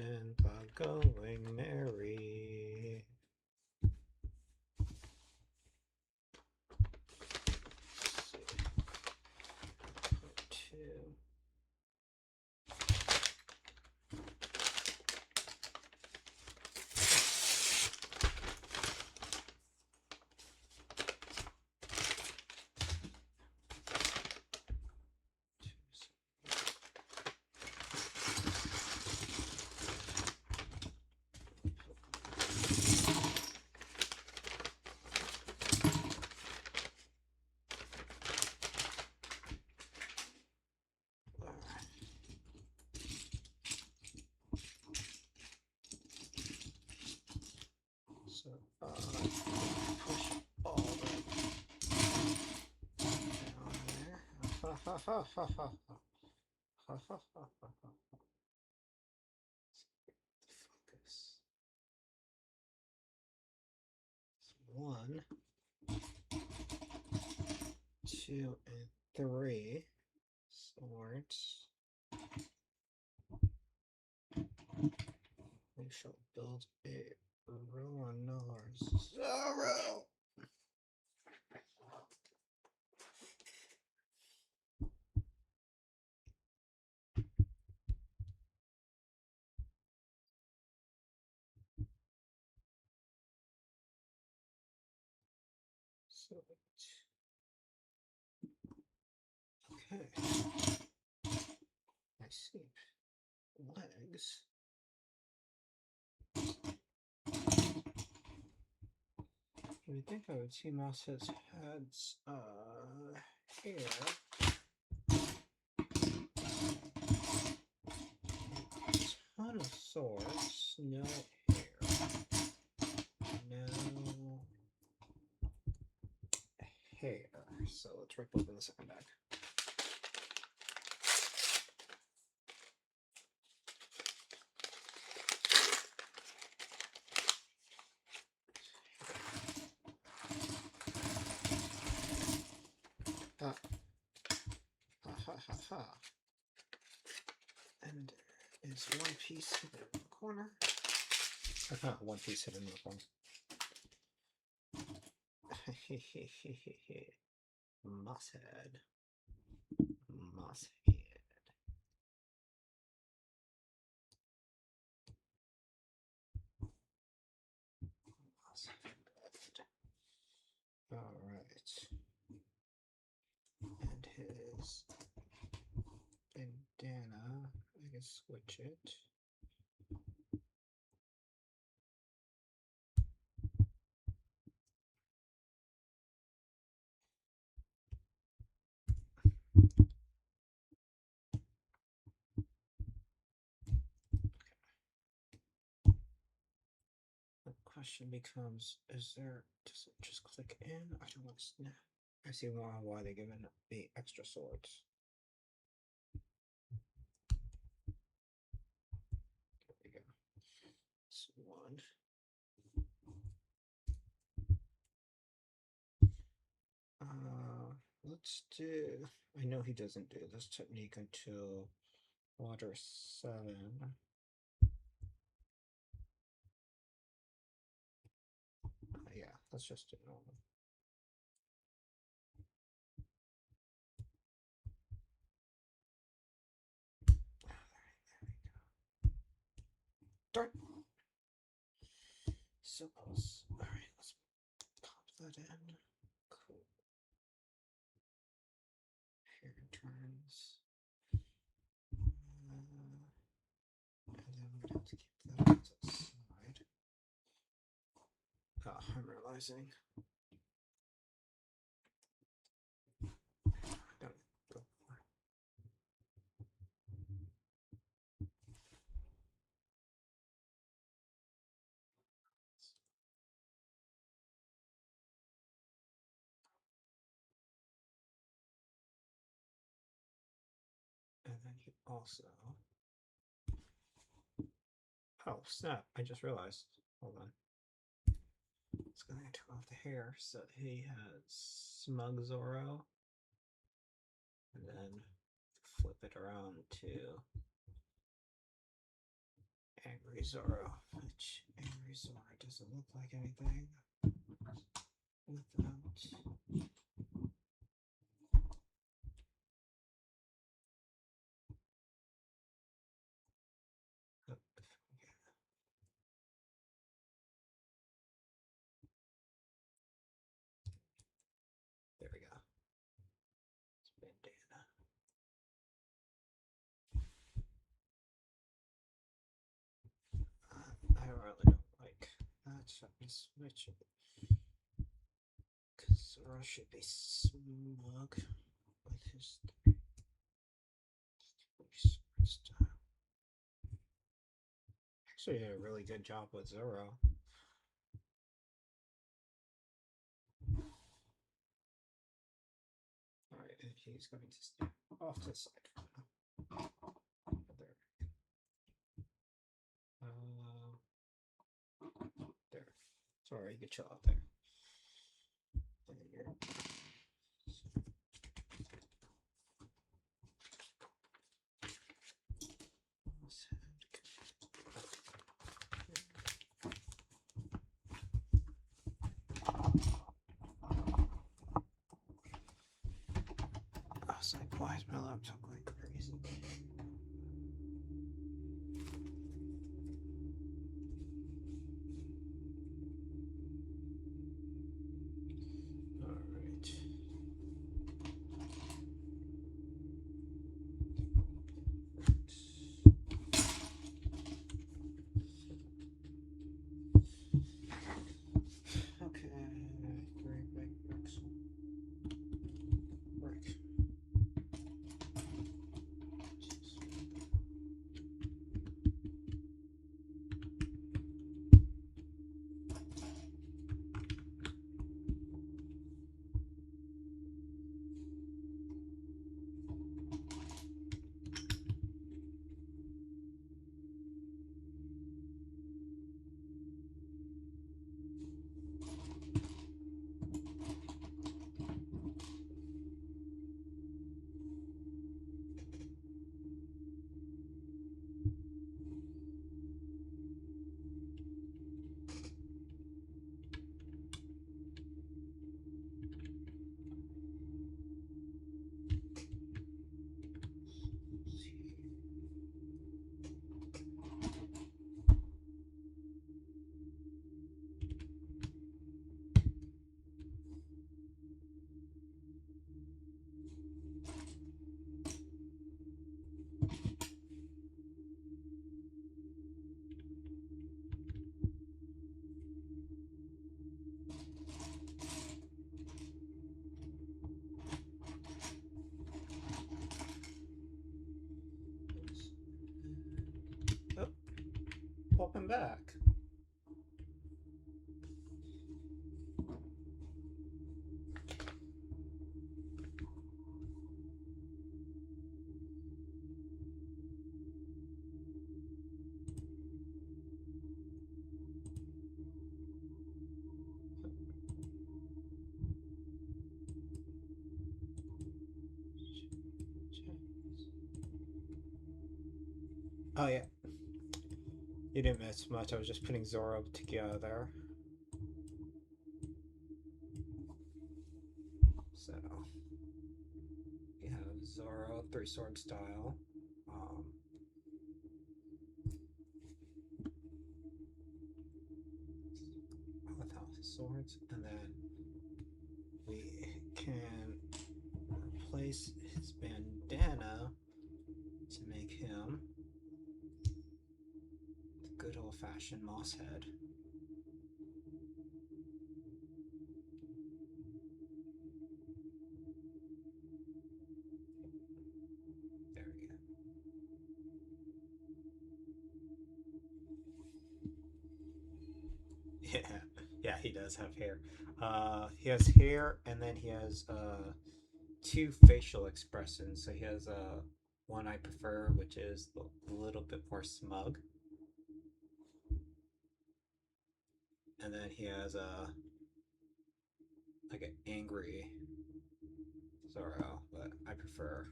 and bug going merry. Two. So push all that down there. Ha ha ha ha ha ha. Ha ha ha ha ha. Focus. One, two, and three swords. We shall build a Ruinor Zoro. So, okay. I see. Legs. You would think I would see Mouse has heads, hair. Ton of swords, no hair. So let's rip open the second bag. Ha ha ha ha. And is one piece hidden in the corner. One piece hidden in the corner. Mosshead. Mosshead. All right. And his bandana, I can switch it. The question becomes, does it just click in? I don't want to snap. I see why they're giving the extra swords. There we go. It's one. Let's do. I know he doesn't do this technique until water 7. Yeah, let's just do normal. Darn. So close. All right, let's pop that in. Cool. Hair turns. And then we have to keep that on the side. I'm realizing. Don't go. And then you also. Oh, snap. I just realized. Hold on. It's going to turn off the hair so he has Smug Zoro. And then flip it around to Angry Zoro, which Angry Zoro doesn't look like anything without. There we go. It's bandana. I really don't like that. So I can switch it. Because Zoro should be smug with his sword style. Actually, did a really good job with Zoro. Alright, and he's going to stay off to the side. There. There. Sorry, you can chill out there. There. I was like, why is my laptop going crazy? Alright. Okay, 3 big bricks. Brick. Oh, welcome back. Oh yeah. You didn't miss much. I was just putting Zoro together. So we have Zoro 3-sword style. Without his swords, and then we can replace his bandana to make him the good old-fashioned moss head. There we go. Yeah, yeah, he does have hair. He has hair, and then he has 2 facial expressions. So he has one I prefer, which is a little bit more smug, and then he has like an angry Zoro, but I prefer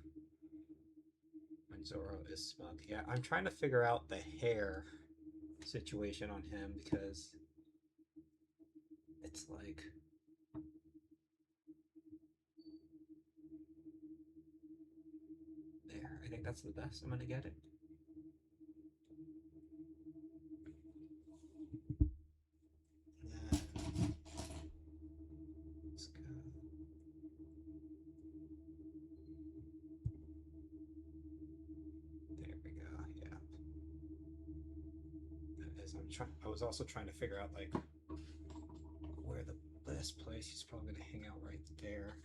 when Zoro is smug. Yeah, I'm trying to figure out the hair situation on him because it's like there. I think that's the best. I'm gonna get it. Let's go. There we go. Yeah. That is. I was also trying to figure out like where the best place. He's probably gonna hang out right there.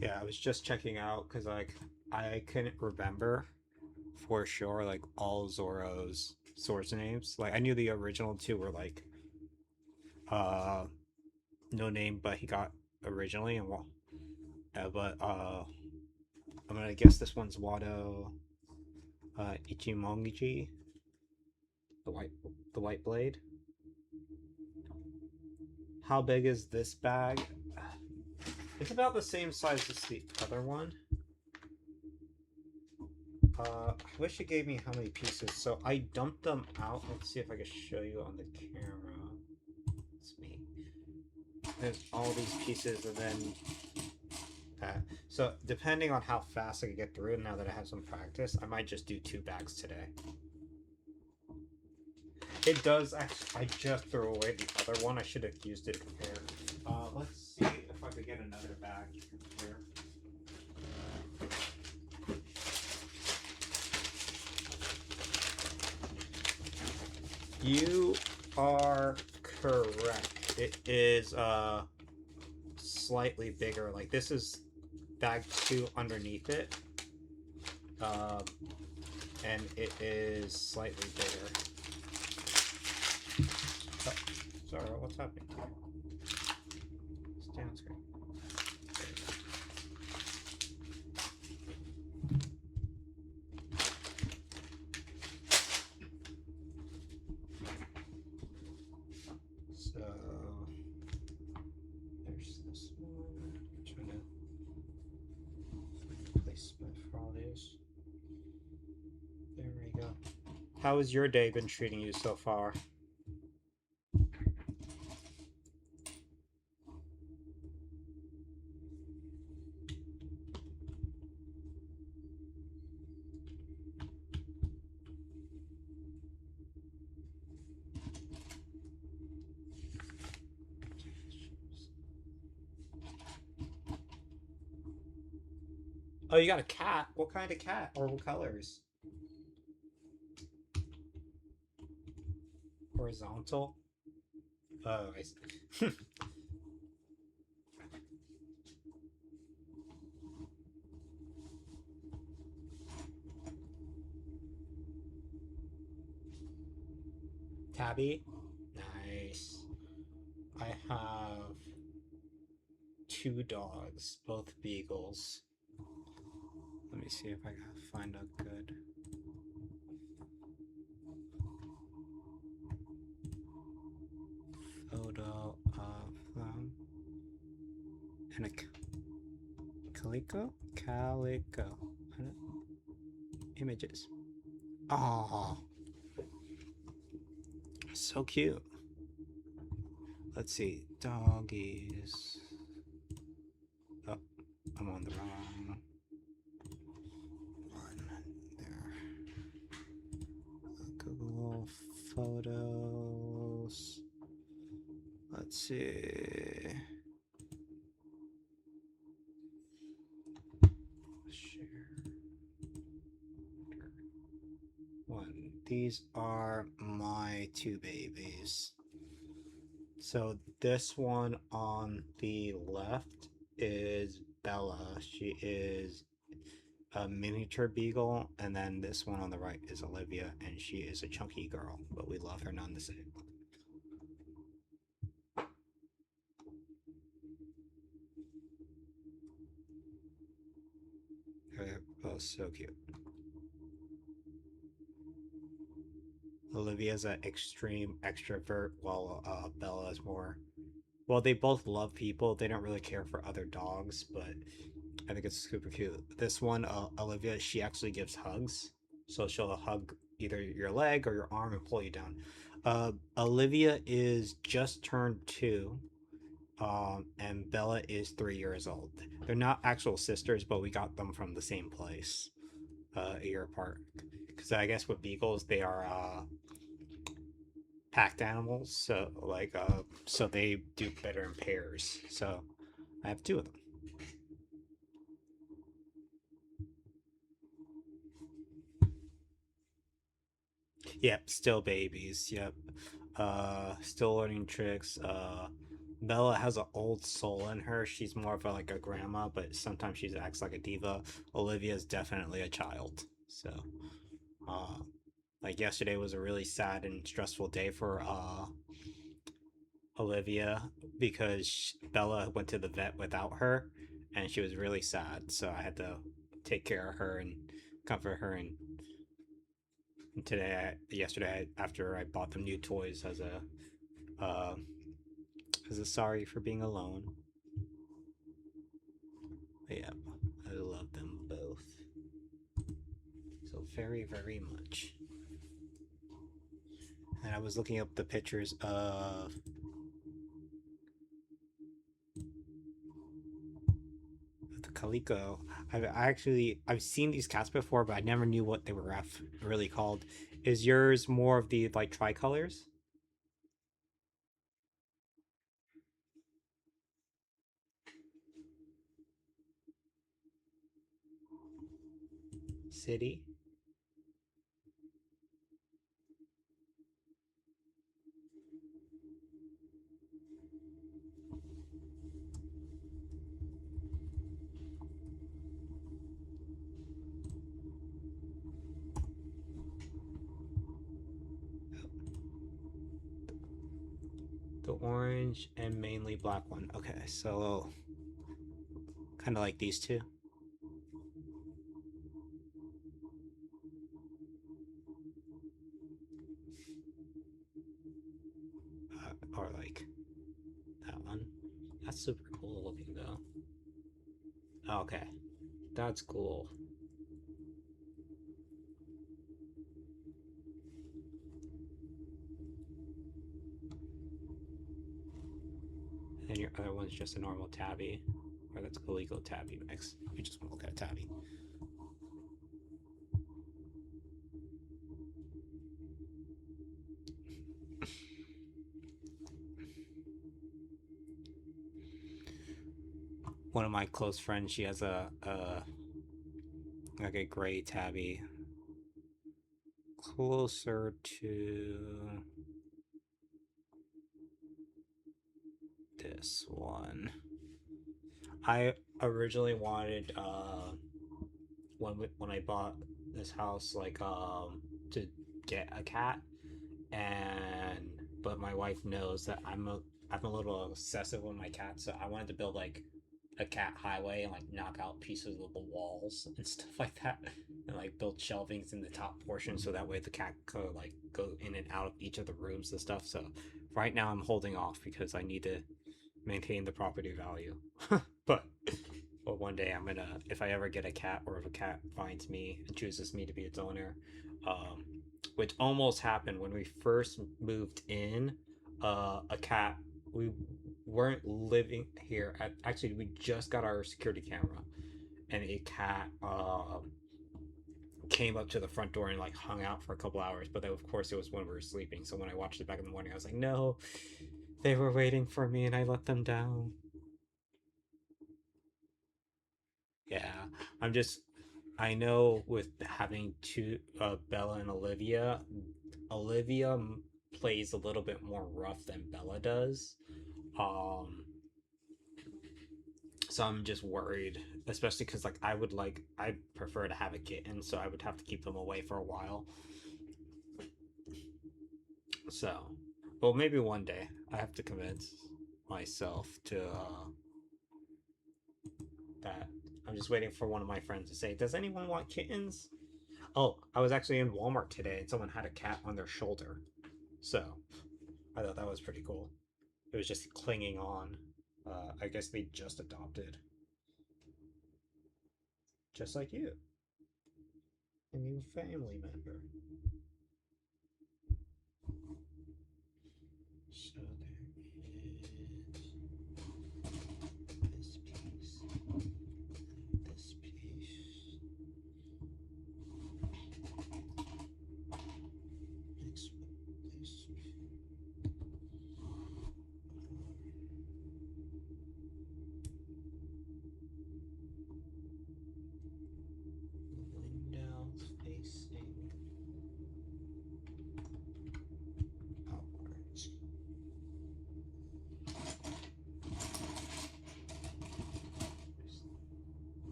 Yeah, I was just checking out because like I couldn't remember for sure like all Zoro's source names. Like I knew the original two were like uh no name, but he got originally and well, but I'm gonna guess this one's Wado Ichimonji, the white the white blade. How big is this bag? It's about the same size as the other one. I wish it gave me how many pieces. So I dumped them out. Let's see if I can show you on the camera. It's me. There's all these pieces, and then that. So depending on how fast I can get through it, now that I have some practice, I might just do 2 bags today. It does actually. I just threw away the other one. I should have used it to compare. Let's see if I could get another bag here. You are correct. It is slightly bigger. Like this is bag 2 underneath it. And it is slightly bigger. Oh, sorry, what's happening? Stay on screen. So there's this one. I'm trying to find a placement for all these. There we go. How has your day been treating you so far? Oh, you got a cat? What kind of cat? Or what colors? Horizontal? Oh, I see. Tabby? Nice. I have 2 dogs, both beagles. Let me see if I can find a good. Photo of them. And a calico? Calico. Images. Oh, so cute. Let's see. Doggies. Oh, I'm on the wrong one. There. Google Photos. Let's see. Share. One. These are my 2 babies. So this one on the left is Bella. She is a miniature beagle, and then this one on the right is Olivia, and she is a chunky girl, but we love her none the same. They're both so cute. Olivia's an extreme extrovert, while Bella is more. Well, they both love people. They don't really care for other dogs, but I think it's super cute. This one, Olivia, she actually gives hugs. So she'll hug either your leg or your arm and pull you down. Olivia is just turned 2, and Bella is 3 years old. They're not actual sisters, but we got them from the same place, a year apart. Because I guess with beagles, they are packed animals, so they do better in pairs. So I have 2 of them. Yep, still babies. Yep. Still learning tricks. Bella has an old soul in her. She's more of like a grandma, but sometimes she acts like a diva. Olivia's definitely a child. So, uh, like yesterday was a really sad and stressful day for Olivia because Bella went to the vet without her, and she was really sad. So I had to take care of her and comfort her. And yesterday, after I bought them new toys uh, as a sorry for being alone. But yeah, I love them both so very, very much. And I was looking up the pictures of the calico. I've seen these cats before, but I never knew what they were really called. Is yours more of the like tricolors? City. The orange and mainly black one. Okay, so kind of like these two, or like that one. That's super cool looking though. Okay, that's cool. And your other one's just a normal tabby, or that's a legal tabby mix. We just want to look at a tabby. One of my close friends, she has a like a gray tabby, closer to this one. I originally wanted when I bought this house to get a cat, and but my wife knows that I'm a little obsessive with my cat, so I wanted to build like a cat highway and like knock out pieces of the walls and stuff like that, and like build shelvings in the top portion so that way the cat could like go in and out of each of the rooms and stuff. So right now I'm holding off because I need to maintain the property value. but but one day I'm gonna, if I ever get a cat or if a cat finds me and chooses me to be its owner, um, which almost happened when we first moved in. A cat, we weren't living here. Actually, we just got our security camera, and a cat came up to the front door and like hung out for a couple hours. But then, of course, it was when we were sleeping. So when I watched it back in the morning, I was like, no, they were waiting for me, and I let them down. Yeah, I'm just. I know with having two, Bella and Olivia, Olivia plays a little bit more rough than Bella does. Um, so I'm just worried, especially because I prefer to have a kitten, so I would have to keep them away for a while. So, well, maybe one day I have to convince myself to that. I'm just waiting for one of my friends to say, "Does anyone want kittens?" Oh, I was actually in Walmart today and someone had a cat on their shoulder. So I thought that was pretty cool. It was just clinging on. I guess they just adopted. Just like you. A new family member. So there is this piece, this piece. Mix with this. Windows facing outwards.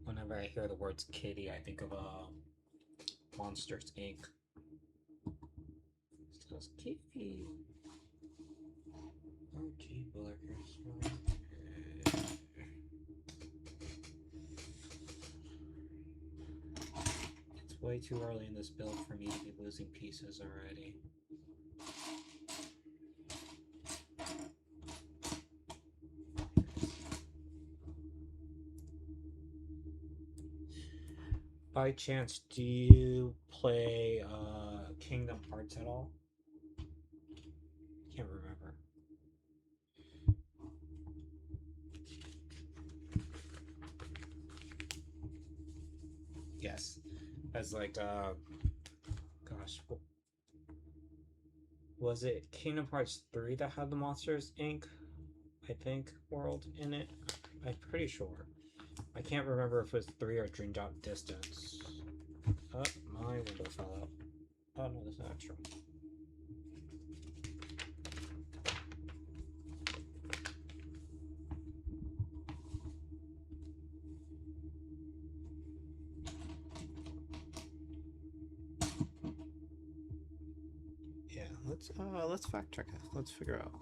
Whenever I hear the words kitty, I think of Monsters Inc. It goes kitty. Oh, gee, Willikers. It's way too early in this build for me to be losing pieces already. By chance, do you play Kingdom Hearts at all? Can't remember. Yes. As like gosh, was it Kingdom Hearts 3 that had the Monsters Inc. I think world in it? I'm pretty sure. I can't remember if it was 3 or Dream Drop Distance. Oh, my window fell out. Oh no, that's not true. Yeah, let's fact check it. Let's figure out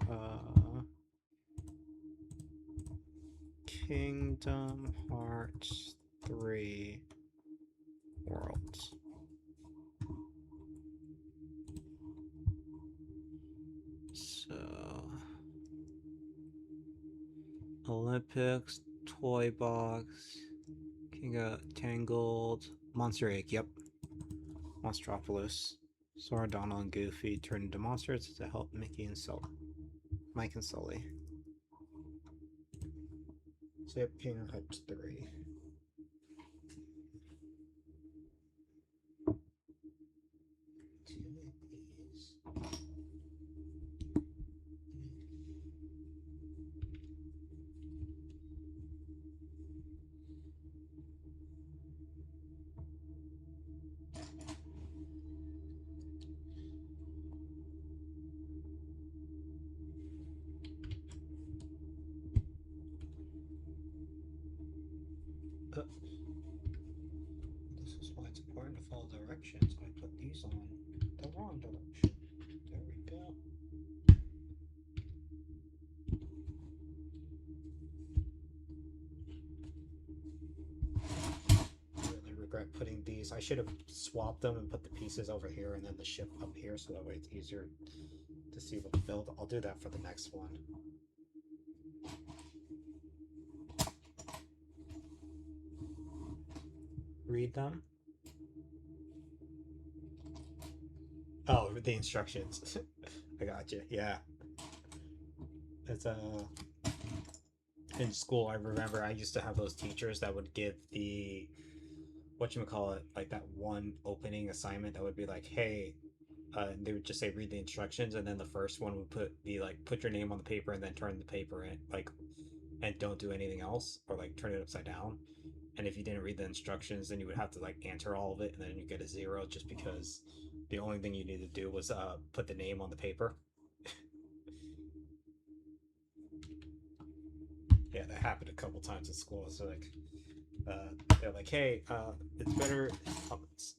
Kingdom Hearts 3 worlds. So Olympics, Toy Box, King of Tangled, Monster Egg, yep. Monstropolis. Sora, Donald, and Goofy turn into monsters to help Mickey and Mike and Sully. So yep, Kingdom Hearts 3. This is why it's important to follow directions. I put these on the wrong direction. There we go. I really regret putting these. I should have swapped them and put the pieces over here and then the ship up here so that way it's easier to see what to build. I'll do that for the next one. Read them. Oh, the instructions. I got you. Yeah. It's in school. I remember I used to have those teachers that would give the whatchamacallit, like that one opening assignment that would be like, hey, they would just say read the instructions, and then the first one would be like put your name on the paper and then turn the paper in, like, and don't do anything else or like turn it upside down. And if you didn't read the instructions, then you would have to like answer all of it, and then you get a 0 just because the only thing you needed to do was put the name on the paper. Yeah, that happened a couple times at school. So like, they're like, hey, it's better.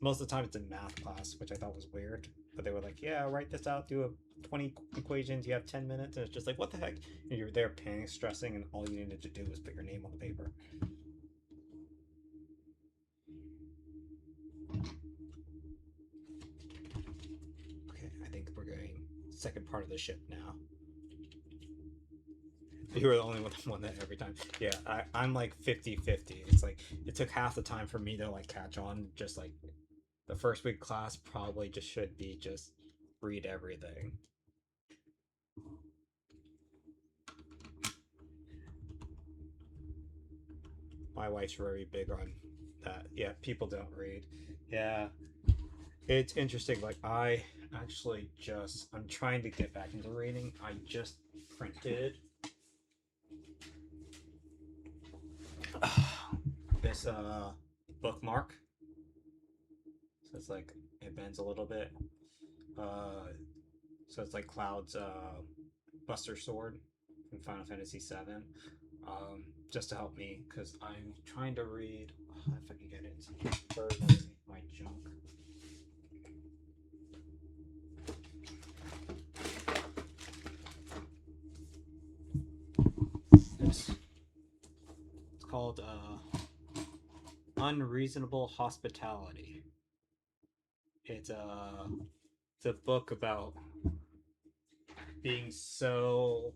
most of the time it's in math class, which I thought was weird. But they were like, "Yeah, write this out. Do a 20 equations. You have 10 minutes," and it's just like, "What the heck?" And you're there, panic, stressing, and all you needed to do was put your name on the paper. Okay, I think we're going second part of the ship now. You were the only one that every time. Yeah, I'm like 50-50. It's like it took half the time for me to like catch on. Just like the first week class probably just should be just read everything. My wife's very big on that. Yeah, people don't read. Yeah, it's interesting. Like I actually just I'm trying to get back into reading. I just printed this bookmark. So it's like it bends a little bit. Uh, so it's like Cloud's Buster Sword from Final Fantasy VII. Just to help me because I'm trying to read. If I can get it, my junk. This it's called Unreasonable Hospitality. It's a book about being so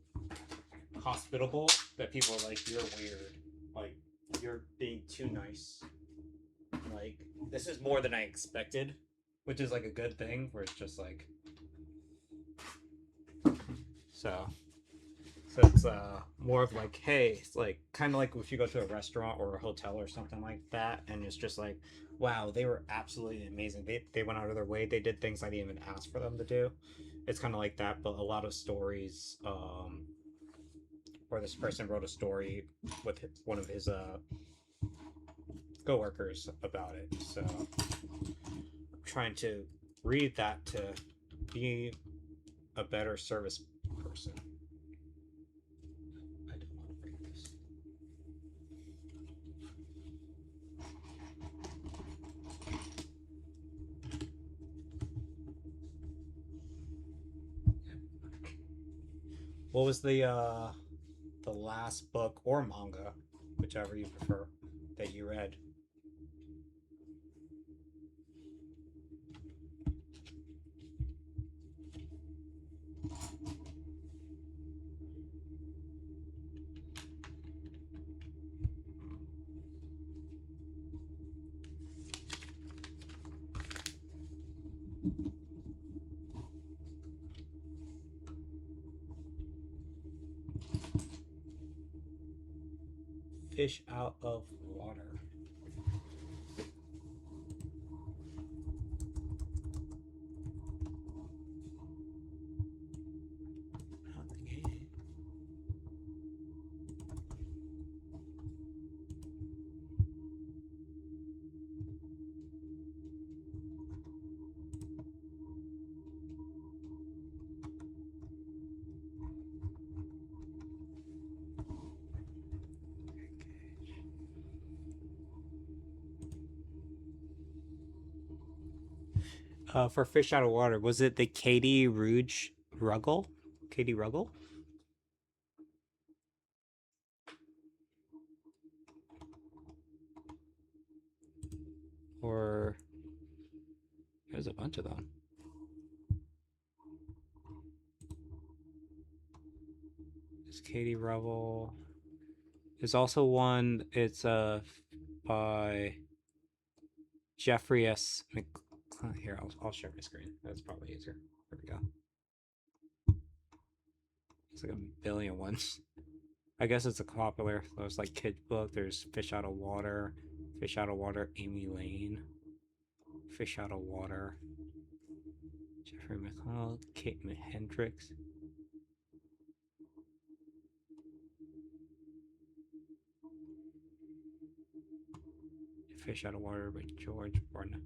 hospitable that people are like, "You're weird, like you're being too nice." Like this is more than I expected, which is like a good thing. Where it's just like so. So it's more of like, hey, it's like kind of like if you go to a restaurant or a hotel or something like that, and it's just like, wow, they were absolutely amazing. They went out of their way. They did things I didn't even ask for them to do. It's kind of like that, but a lot of stories, where this person wrote a story with one of his coworkers about it. So I'm trying to read that to be a better service person. I don't want to break this. What was the last book or manga, whichever you prefer, that you read? Fish out of water. For fish out of water, was it the Katie Rouge Ruggle? Katie Ruggle? Or there's a bunch of them. It's Katie Ruggle. There's also one. It's by Jeffrey S. Mc. Here, I'll share my screen. That's probably easier. There we go. It's like a billion ones. I guess it's a popular. There's like kids book. There's Fish Out of Water, Fish Out of Water, Amy Lane, Fish Out of Water, Jeffrey McConnell, Kate Hendricks. Fish Out of Water by George Barna.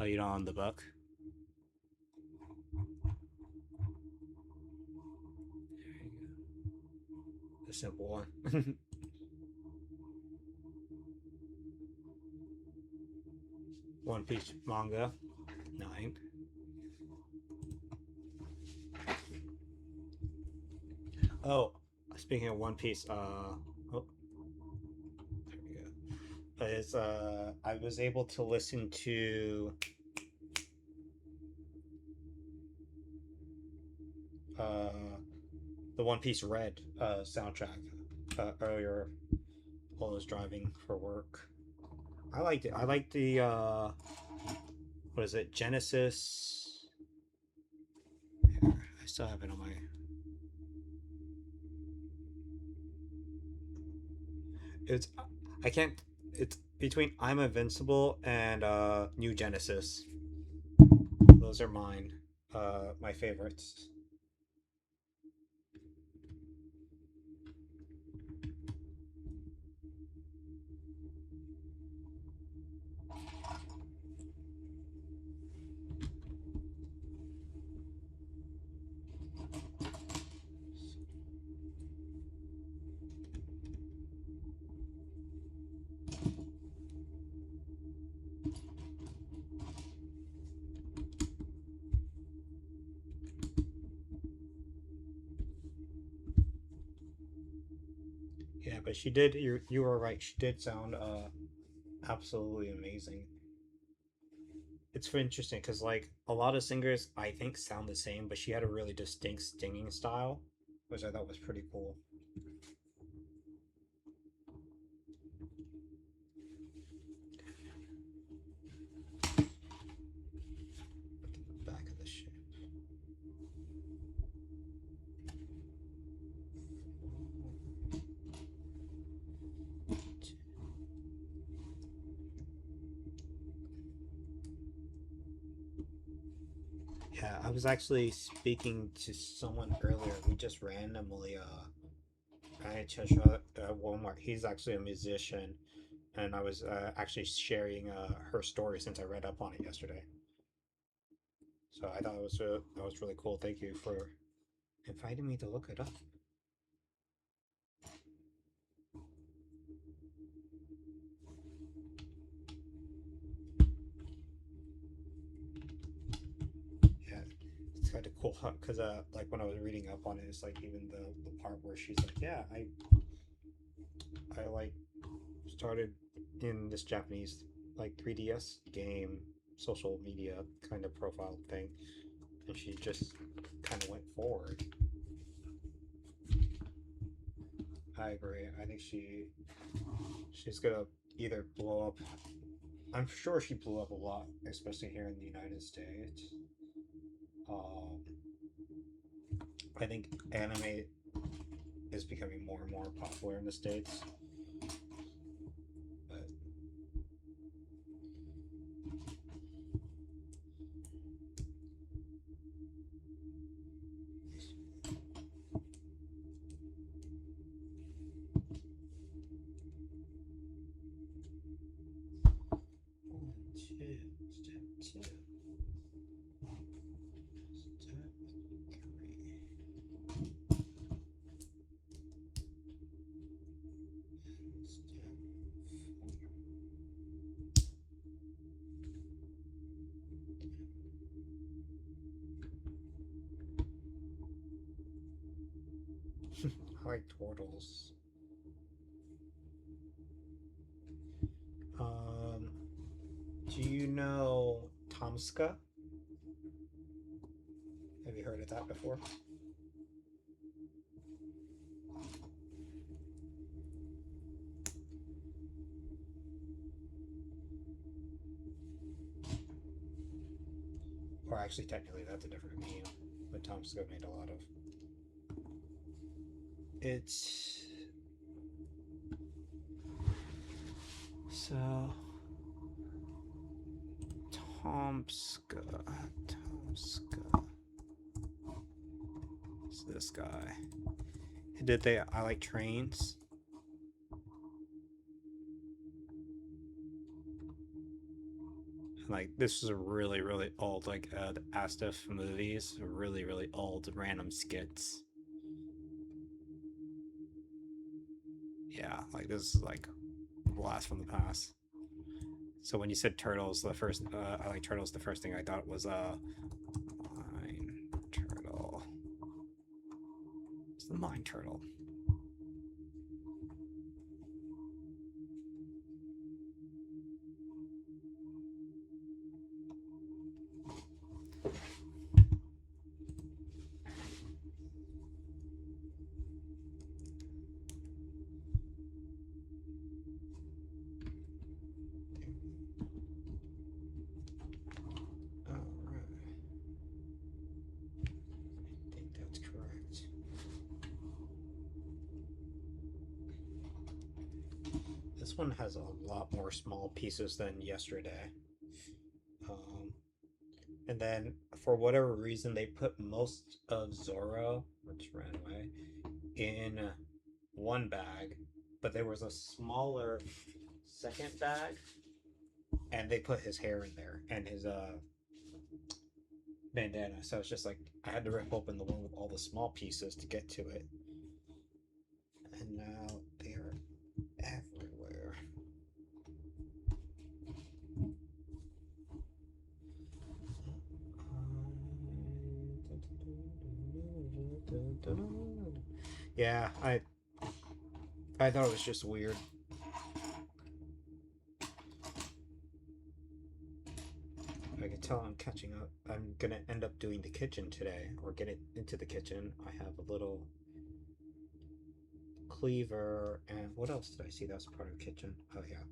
Oh, you don't own the book? There you go. The simple one. One Piece manga. 9. Oh, speaking of One Piece, oh, there we go. Is I was able to listen to uh the One Piece Red soundtrack earlier while I was driving for work. I liked it. I liked the what is it? Genesis. I still have it on my. It's I can't. It's between I'm Invincible and New Genesis. Those are mine. My favorites. Yeah, but she did. You were right. She did sound absolutely amazing. It's interesting because like a lot of singers I think sound the same, but she had a really distinct singing style, which I thought was pretty cool. Back of the ship. Yeah, I was actually speaking to someone earlier. We just randomly I just at Walmart. He's actually a musician, and I was actually sharing her story since I read up on it yesterday. So I thought that was really cool. Thank you for inviting me to look it up. Yeah, it's kind of cool because like when I was reading up on it, it's like even the part where she's like, yeah, I like started in this Japanese like 3DS game social media kind of profile thing, and she just kind of went forward. I agree. I think she's gonna either blow up. I'm sure she blew up a lot, especially here in the United States. Um, I think anime is becoming more and more popular in the states, but 1, 2, step 2, step 3, and step 4. I like turtles. Um, do you know Tomska? Have you heard of that before? Or actually, technically, that's a different game. But Tomska made a lot of. It's so Tomska. Tomska. It's this guy. Did they? I like trains. Like this is a really really old like the Astaf movies. Really really old random skits. Yeah, like this is like blast from the past. So when you said turtles, the first I like turtles. The first thing I thought was mine turtle. It's the mine turtle. This one has a lot more small pieces than yesterday. Um, and then, for whatever reason, they put most of Zorro, which ran away, in one bag, but there was a smaller second bag, and they put his hair in there and his bandana. So it's just like I had to rip open the one with all the small pieces to get to it. And now they're everywhere. Yeah, I thought it was just weird. I can tell I'm catching up. I'm gonna end up doing the kitchen today, or get it into the kitchen. I have a little cleaver, and what else did I see that's part of the kitchen? Oh yeah,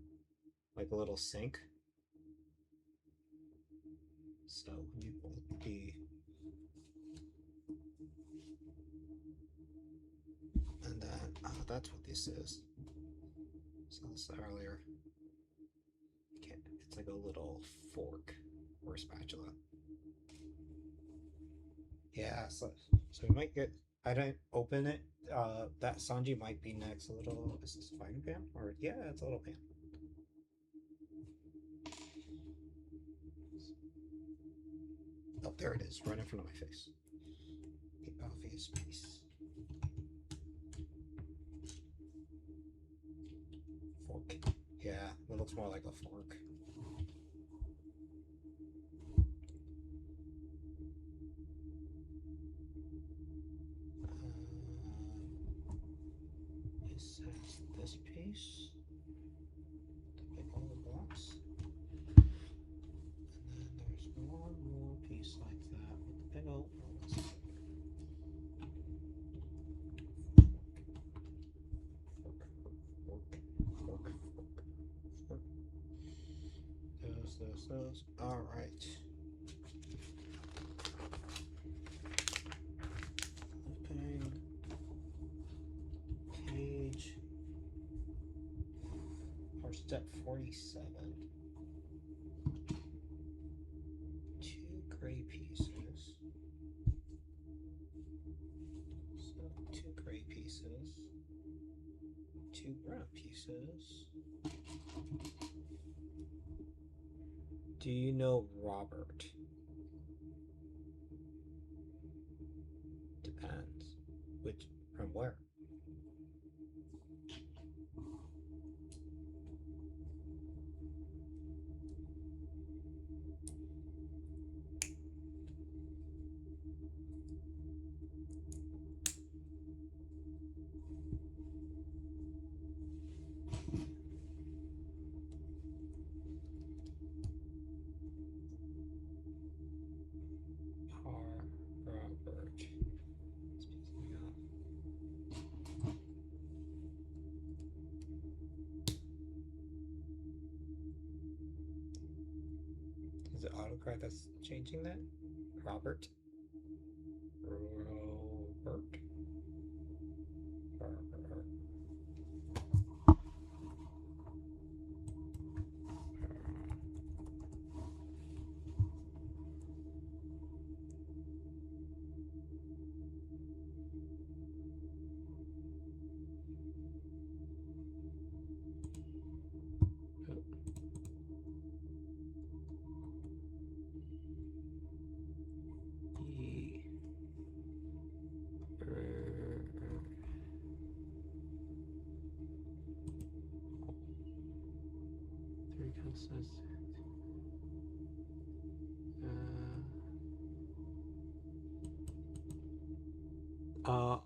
like a little sink. So you will be, and then that's what this is. So this earlier, it's like a little fork or spatula. Yeah, so we might get. I didn't open it. That Sanji might be next. A little. Is this a frying pan? Or yeah, it's a little pan. Oh, there it is, right in front of my face. The obvious piece. Fork. Yeah, it looks more like a fork. This has this piece, the big old box, and then there's one more piece like that with the big old box. Those. All right. Flipping page. Or step 47. Two gray pieces. So two gray pieces. Two brown pieces. Do you know Robert? Depends. Which, from where? Robert. Is it autocorrect that's changing that? Robert? Robert? Uh,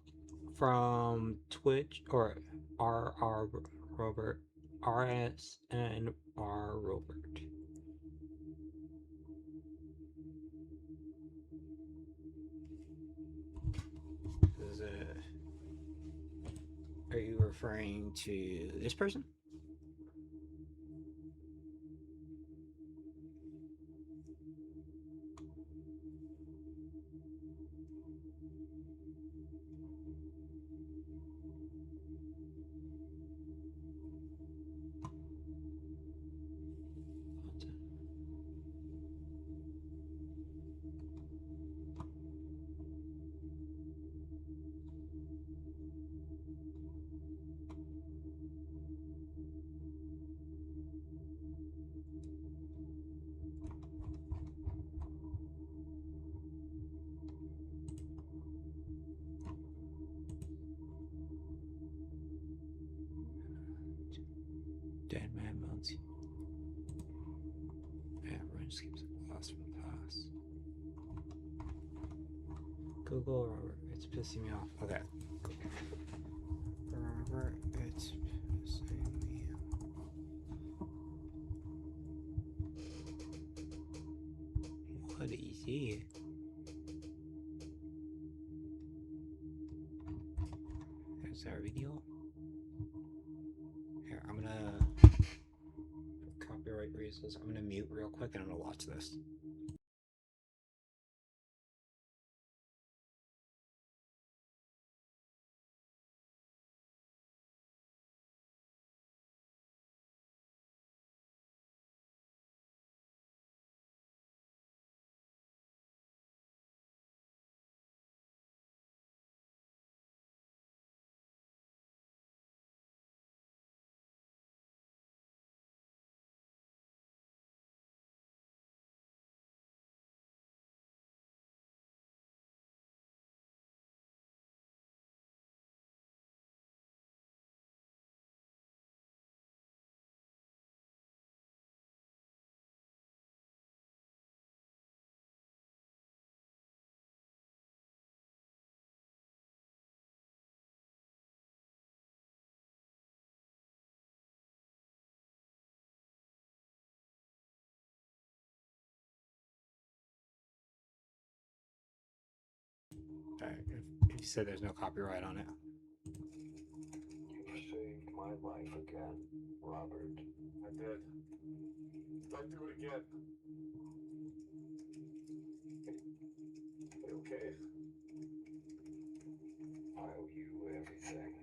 from Twitch or R Robert, RSNR Robert. Is it? Are you referring to this person? Dead man moans. Yeah, everyone just keeps lost from the past. Google Robert, it's pissing me off. Okay. Robert, it's pissing me off. What is it? Is that a video? Here, I'm gonna, for copyright reasons, I'm gonna mute real quick and I'm gonna watch this. Alright, if you said there's no copyright on it. You saved my life again, Robert. I did. Don't do it again. You okay? I owe you everything.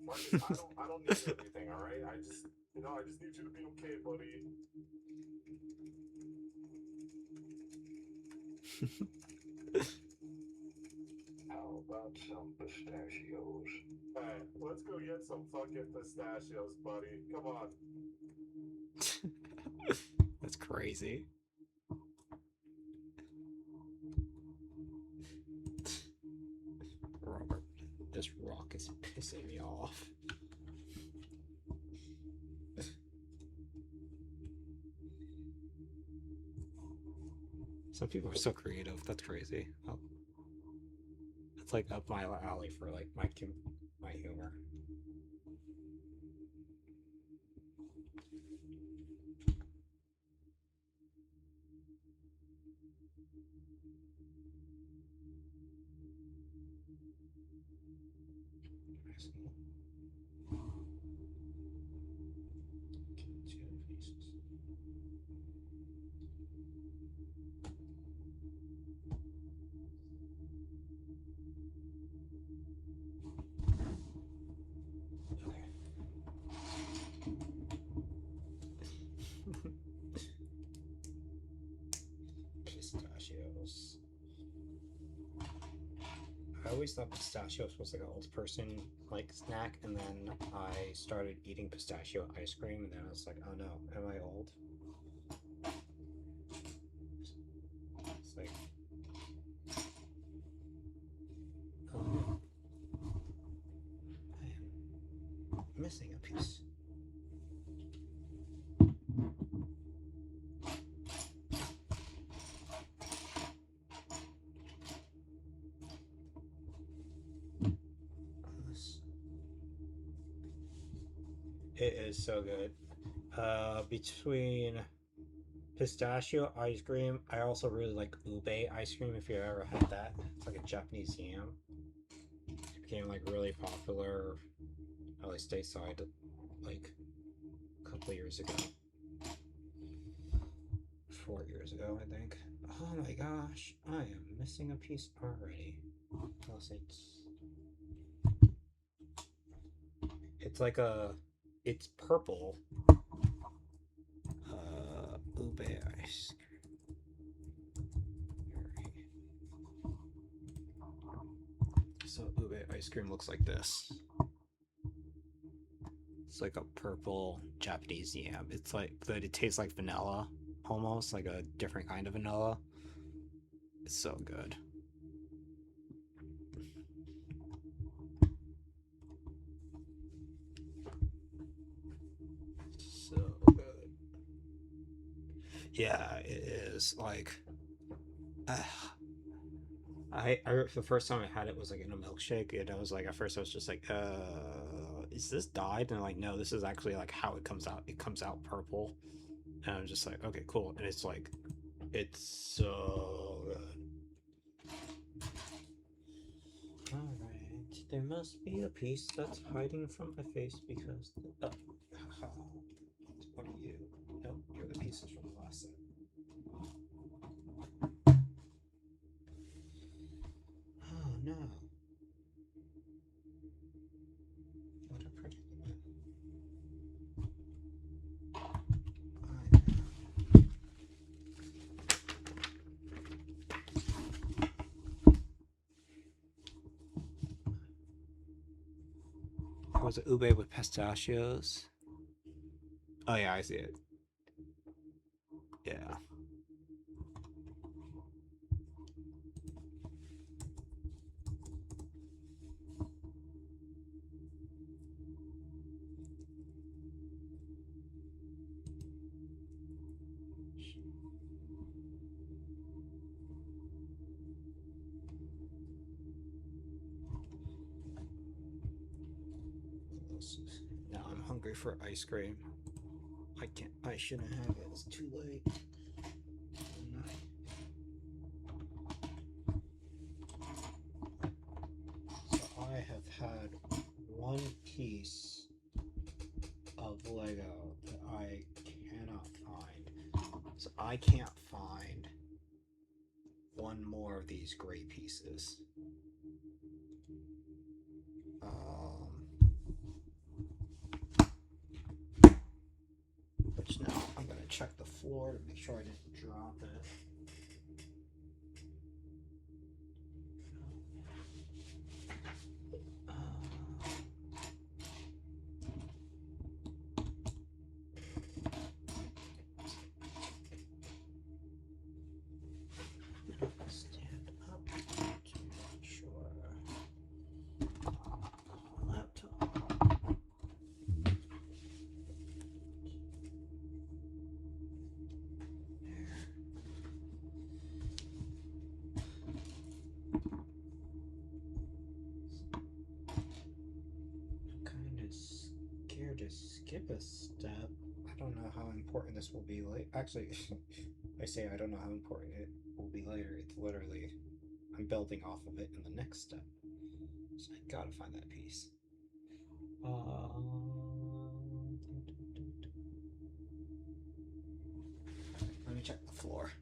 Marcus, I don't need everything, alright? I just need you to be okay, buddy. How about some pistachios? Hey, let's go get some fucking pistachios, buddy. Come on. That's crazy. Robert, this rock is pissing me off. Some people are so creative. That's crazy. Oh. It's like up my alley for like my humor. Pistachios. I always thought pistachios was like an old person like snack, and then I started eating pistachio ice cream, and then I was like, oh no, am I old? It's like, oh no, I am missing a piece. It is so good. Between pistachio ice cream, I also really like ube ice cream. If you ever had that, it's like a Japanese yam. It became like really popular, at least stateside, like a couple years ago. 4 years ago, I think. Oh my gosh, I am missing a piece already. Plus, it's like it's purple. Ube ice. So ube ice cream looks like this. It's like a purple Japanese yam. It's like, but it tastes like vanilla, almost like a different kind of vanilla. It's so good. So good. Yeah, it is. Like, I the first time I had it was like in a milkshake, and I was like, at first I was just like, is this dyed? And I'm like, no, this is actually like how it comes out. It comes out purple, and I'm just like, okay, cool. And it's like, it's so good. All right, there must be a piece that's hiding from my face because. What are you? Nope, you're the pieces from the last set. Oh no. What a predicament. Was it ube with pistachios? Oh yeah, I see it. Yeah. Now I'm hungry for ice cream. I can't. I shouldn't have it. It's too late. So I have had one piece of Lego that I cannot find. So I can't find one more of these gray pieces. Which now I'm gonna check the floor to make sure I didn't drop it. Stand up to make sure. Laptop. I'm kind of scared to skip a step. I don't know how important this will be later. Actually, I say I don't know how important it will be later. It's literally, I'm building off of it in the next step. So I gotta find that piece. Let me check the floor.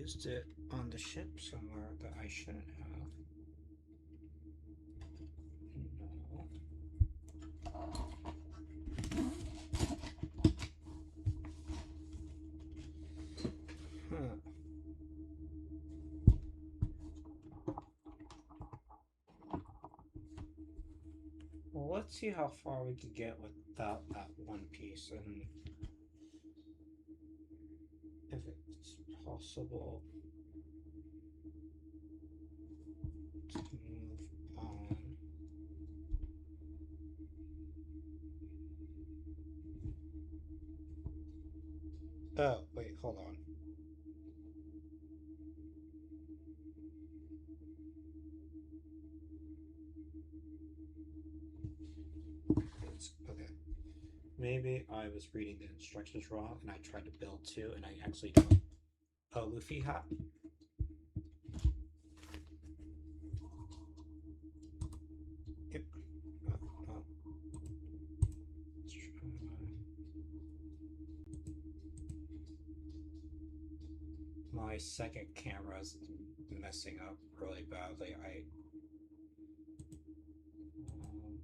used it on the ship somewhere that I shouldn't have. No. Huh. Well, let's see how far we could get without that one piece, and if it's possible to move on. Oh, wait, hold on. Okay. Maybe I was reading the instructions wrong and I tried to build two and I actually don't. Oh, Luffy hat? Yep. Oh. Let's try. My second camera's messing up really badly.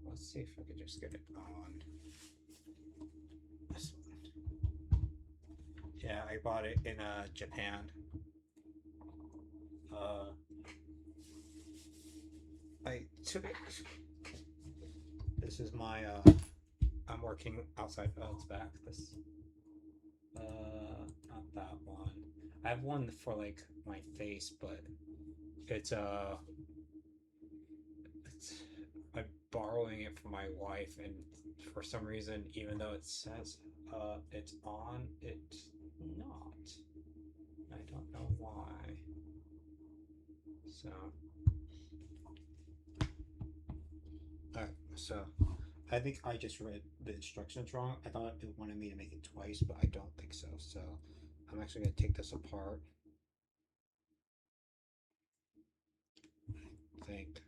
Let's see if I could just get it on. This one. Yeah, I bought it in Japan. I took it. This is my I'm working outside. Oh, it's back. This not that one. I have one for like my face, but it's it's I'm borrowing it from my wife, and for some reason, even though it says it's on, it's not. I don't know why. So, alright, so I think I just read the instructions wrong. I thought it wanted me to make it twice, but I don't think so. So I'm actually going to take this apart. I think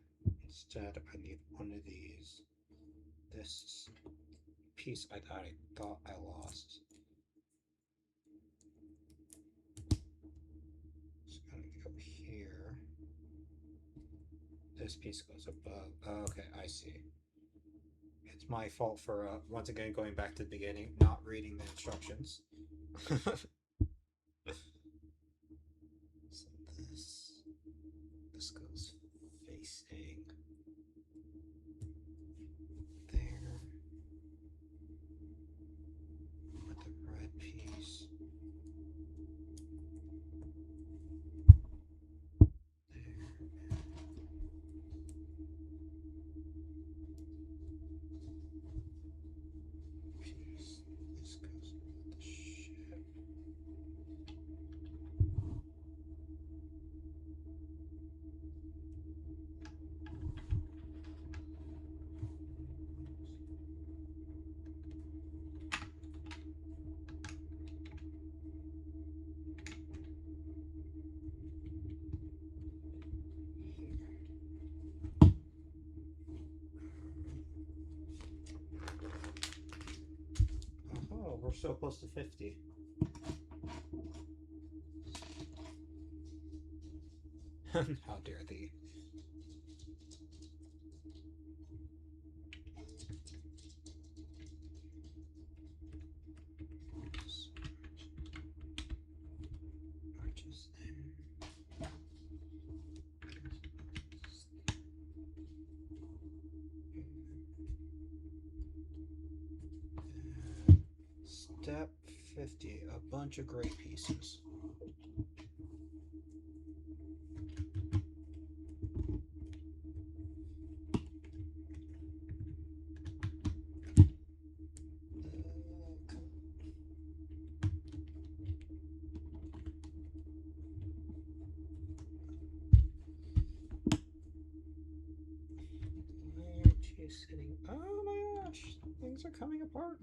instead I need one of these. This piece I thought I lost. It's going to go here. This piece goes above. Oh, okay, I see. It's my fault for once again going back to the beginning, not reading the instructions. So this goes facing there with the red piece. This goes with the ship. Oh, we're so close to 50. How dare thee. Arches there. Step 50, a bunch of great pieces. Where she's sitting. Oh my gosh, things are coming apart.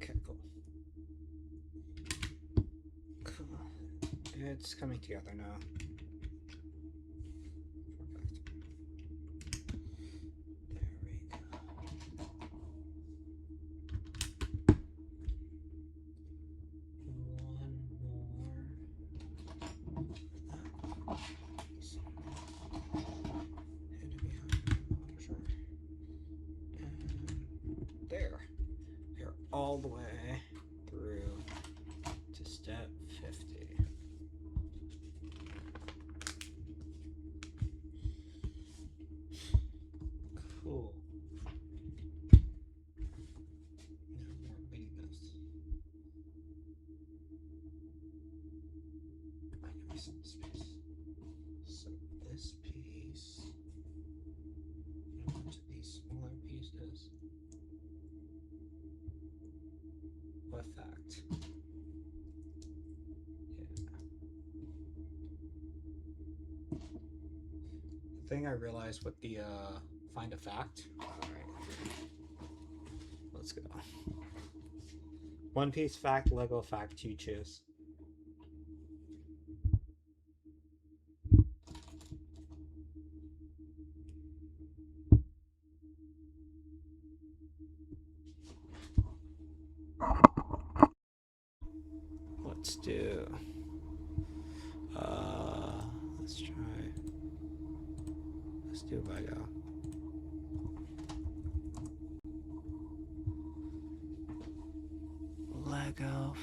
Okay, cool. Come on. It's coming together now. There. They're all the way through to step 50. Cool. No more weakness. I know I said this piece. So this piece, and a bunch of these smaller pieces. What fact? Yeah. The thing I realized with the find a fact. Alright. Let's go. One Piece fact, Lego fact, you choose. Let's do. Let's try. Let's do Lego. Lego.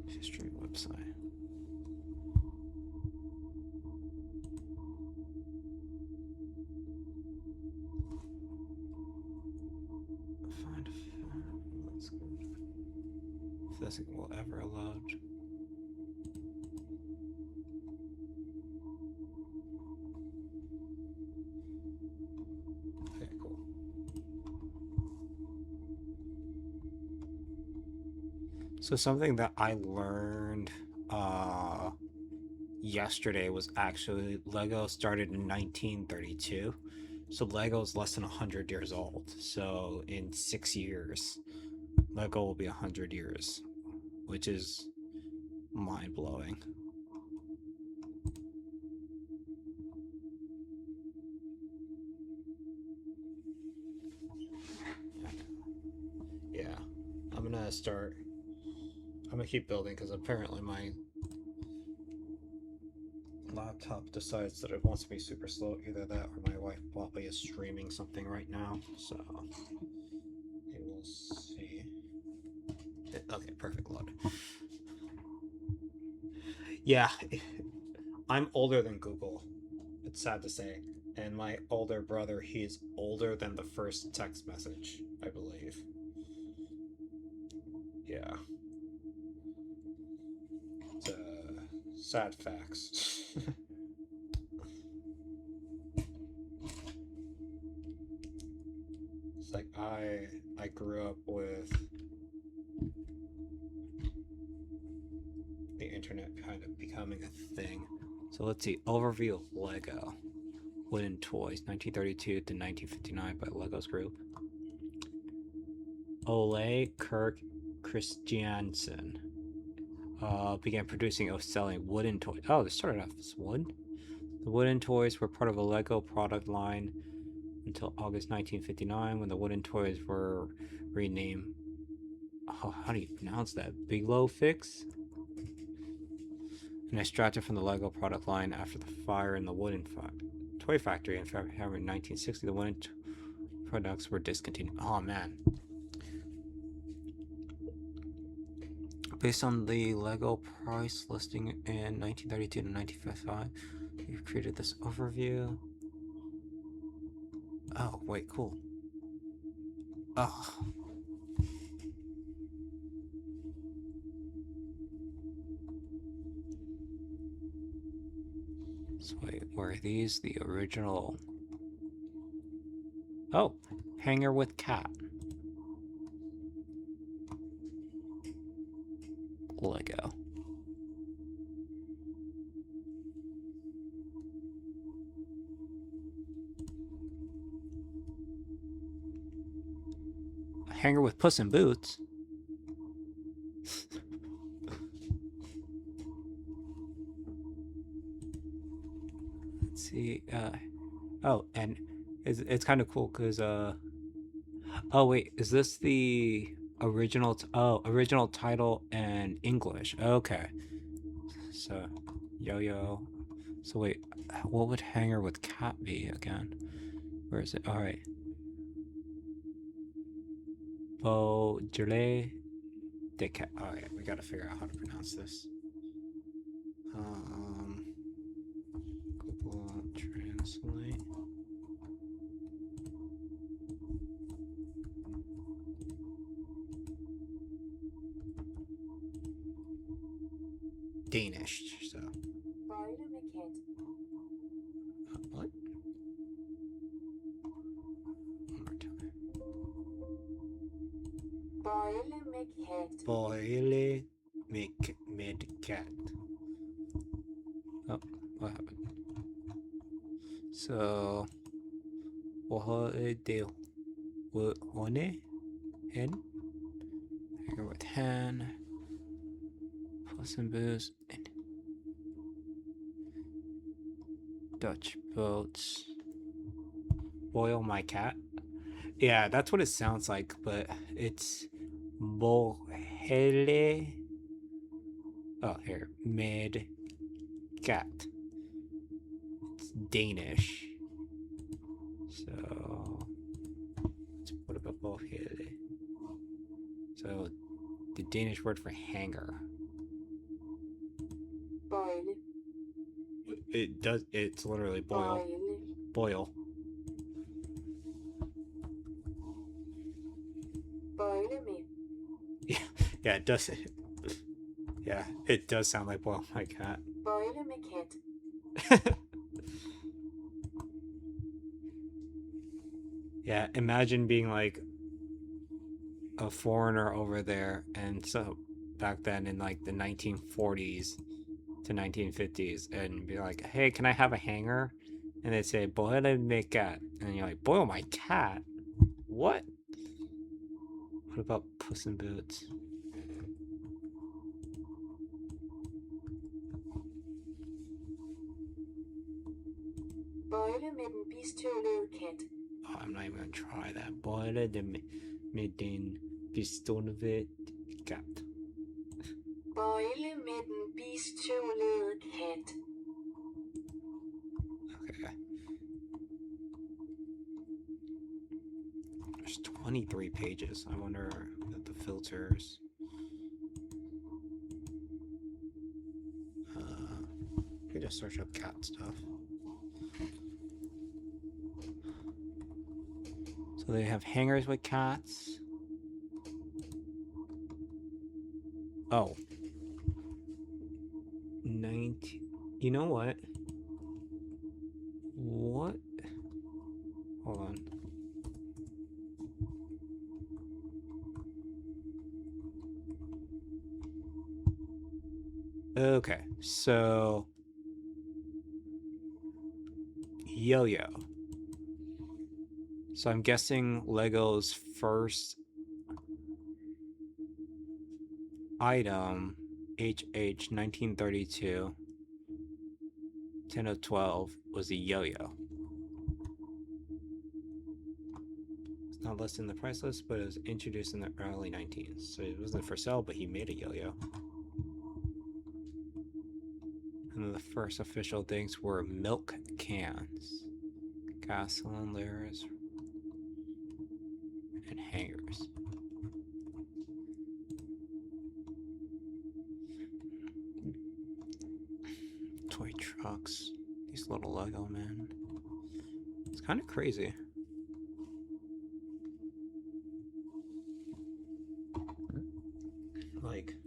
History website. Find a let's go. If this will ever load. Okay, cool. So something that I learned yesterday was actually Lego started in 1932. So Lego is less than 100 years old. So in 6 years, Lego will be 100 years, which is mind-blowing. Yeah, I'm gonna start. I'm gonna keep building because apparently my laptop decides that it wants to be super slow. Either that or my wife probably is streaming something right now. So we will see. Okay, perfect load. Yeah, I'm older than Google. It's sad to say. And my older brother, he's older than the first text message, I believe. Yeah. It's sad facts. It's like I grew up with the internet kind of becoming a thing. So let's see. Overview of Lego. Wooden toys, 1932 to 1959 by Legos Group. Ole Kirk Kristiansen began producing or selling wooden toys. Oh, they started off as wood. The wooden toys were part of a Lego product line until August 1959 when the wooden toys were renamed. Oh, how do you pronounce that? Bigelow Fix? And extracted from the Lego product line after the fire in the wooden toy factory in February 1960. The wooden products were discontinued. Oh man. Based on the Lego price listing in 1932 to 1955, we've created this overview. Oh, wait, cool. Oh. So wait, were these the original? Oh, hanger with cat. Lego. hanger with Puss in Boots. Let's see. Oh, and it's kind of cool because oh wait, is this the original? Original title and English. Okay, so yo-yo. So wait, what would hanger with cat be again? Where is it? All right. Beaujolais de cat. All right, we gotta figure out how to pronounce this. Google Translate. Danish. So. What? One more time. Boile med cat. Oh, what happened? So, what de one hen? Here with hen. Puss and Booze and Dutch boats. Boil my cat. Yeah, that's what it sounds like, but it's bohele. Oh, here, med cat. It's Danish. So, what about bohele? So, the Danish word for hanger. Boil. It does. It's literally boil. Boil. Boil me. Yeah, it does. Yeah, it does sound like boil my cat. Boil me cat. Yeah, imagine being like a foreigner over there, and so back then in like the 1940s to 1950s, and be like, "Hey, can I have a hanger?" And they say, "Boil my cat," and you're like, "Boil my cat? What?" What about Puss in Boots? Boil med den pistolede kat. Oh, I'm not even gonna try that. Boil med den pistolede cat. Boil med den pistolede kat. Okay. There's 23 pages. I wonder if the filters. We could just search up cat stuff. So they have hangers with cats. Oh. 19. You know what? What? Hold on. Okay, so yo-yo. So I'm guessing Lego's first item, HH 1932, 10/12, was a yo-yo. It's not listed in the price list, but it was introduced in the early 19s. So it wasn't for sale, but he made a yo-yo. And then the first official things were milk cans, gas cylinders, and hangers. Toy trucks. These little Lego men. It's kind of crazy. Like,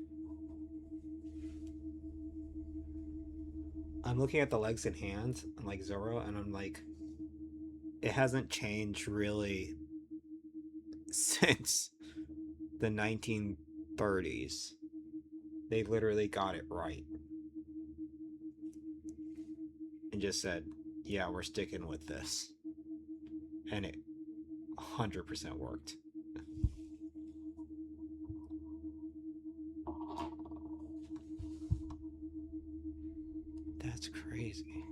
I'm looking at the legs and hands, and like Zorro, and I'm like, it hasn't changed really since the 1930s. They literally got it right. And just said, yeah, we're sticking with this. And it 100% worked. That's crazy.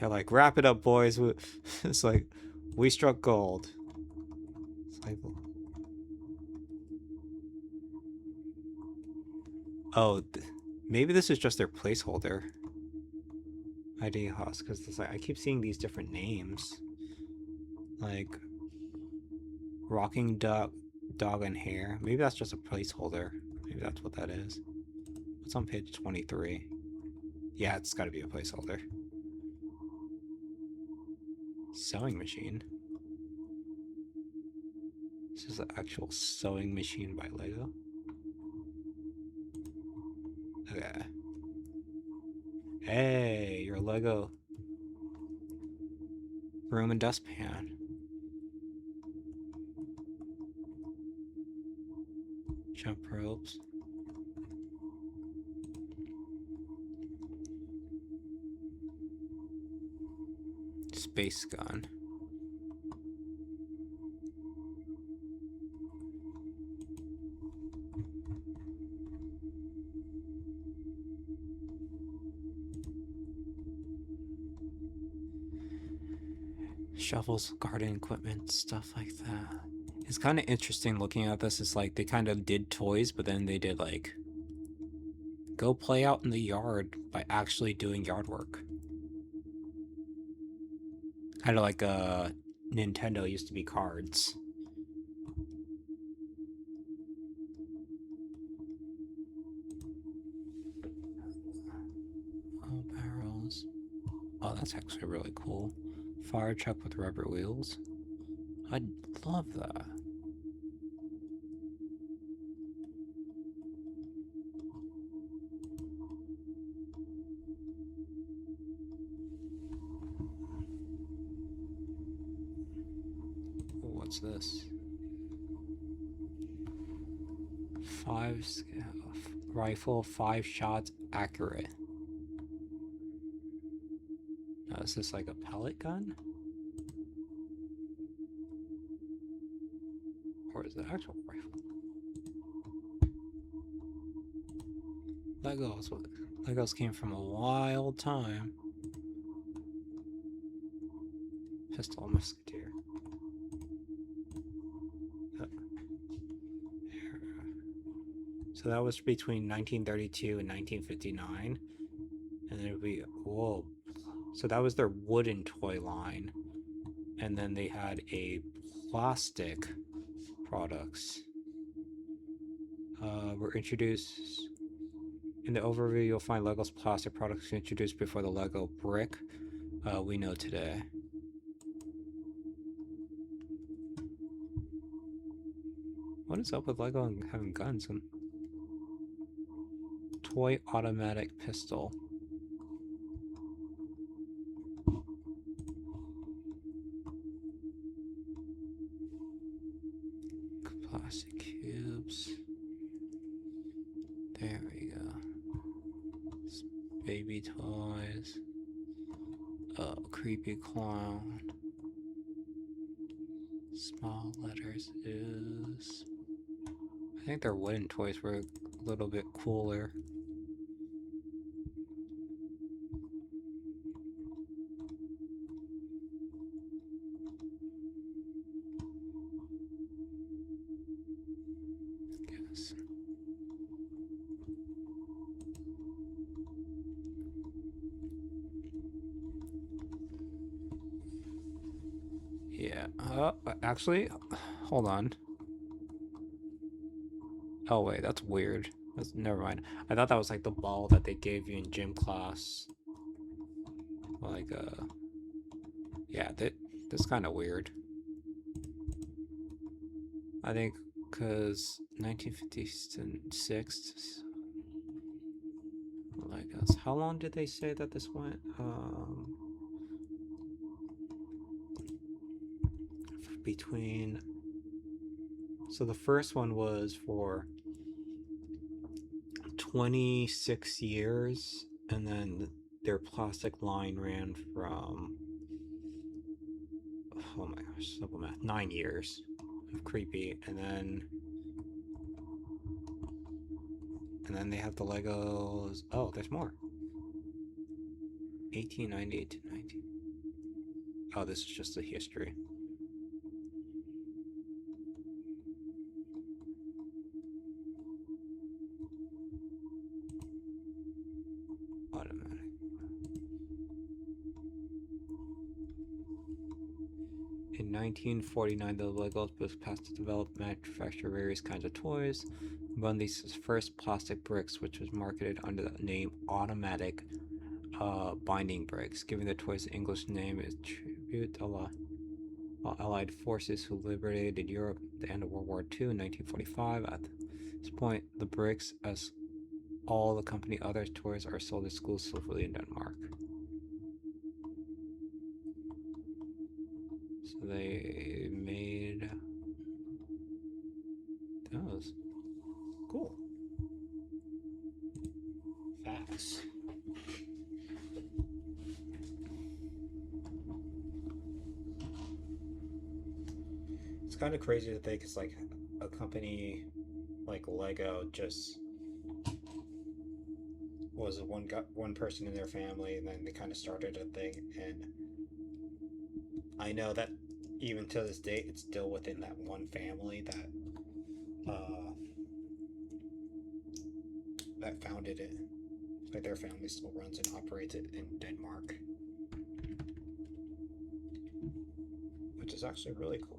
Yeah, like, wrap it up, boys. It's like, we struck gold. It's like, oh, maybe this is just their placeholder. ID host, because like, I keep seeing these different names. Like, Rocking Dog and Hair. Maybe that's just a placeholder. Maybe that's what that is. What's on page 23? Yeah, it's gotta be a placeholder. Sewing machine. This is an actual sewing machine by Lego. Okay. Hey, your Lego broom and dustpan. Jump ropes. Space gun. Shovels, garden equipment, stuff like that. It's kind of interesting looking at this. It's like they kind of did toys, but then they did like go play out in the yard by actually doing yard work. Kind of like Nintendo used to be cards. Oh, barrels. Oh, that's actually really cool. Fire truck with rubber wheels. I'd love that. What's this? 5 rifle, 5 shots, accurate. Now, is this like a pellet gun? Or is it actual rifle? Legos came from a wild time. Pistol musketeer. So that was between 1932 and 1959. And then it'd be, whoa. So that was their wooden toy line. And then they had a plastic products. Were introduced. In the overview, you'll find Lego's plastic products introduced before the Lego brick we know today. What is up with Lego and having guns? And toy automatic pistol. Plastic cubes. There we go. Baby toys. Oh, creepy clown. Small letters is. I think their wooden toys were a little bit cooler. Guess. Yeah. Actually, hold on. Oh wait, that's weird. Never mind. I thought that was like the ball that they gave you in gym class. Like, yeah, that's kind of weird. I think because 1956. Legos. How long did they say that this went? Between. So the first one was for 26 years, and then their plastic line ran from, oh my gosh, simple math, 9 years of creepy, and And then they have the Legos. Oh, there's more. 1898 to 19. Oh, this is just the history. Automatic. In 1949, the Legos was passed to develop and manufacture various kinds of toys. Among these is first plastic bricks, which was marketed under the name Automatic Binding Bricks, giving the toys the English name is tribute to Allied forces who liberated Europe at the end of World War II in 1945. At this point, the bricks, as all the company other toys, are sold exclusively in Denmark. So they made those. Cool. Facts. It's kind of crazy to think it's like a company like Lego just was one person in their family, and then they kind of started a thing. And I know that even to this day, it's still within that one family that founded it. Like their family still runs and operates it in Denmark, which is actually really cool.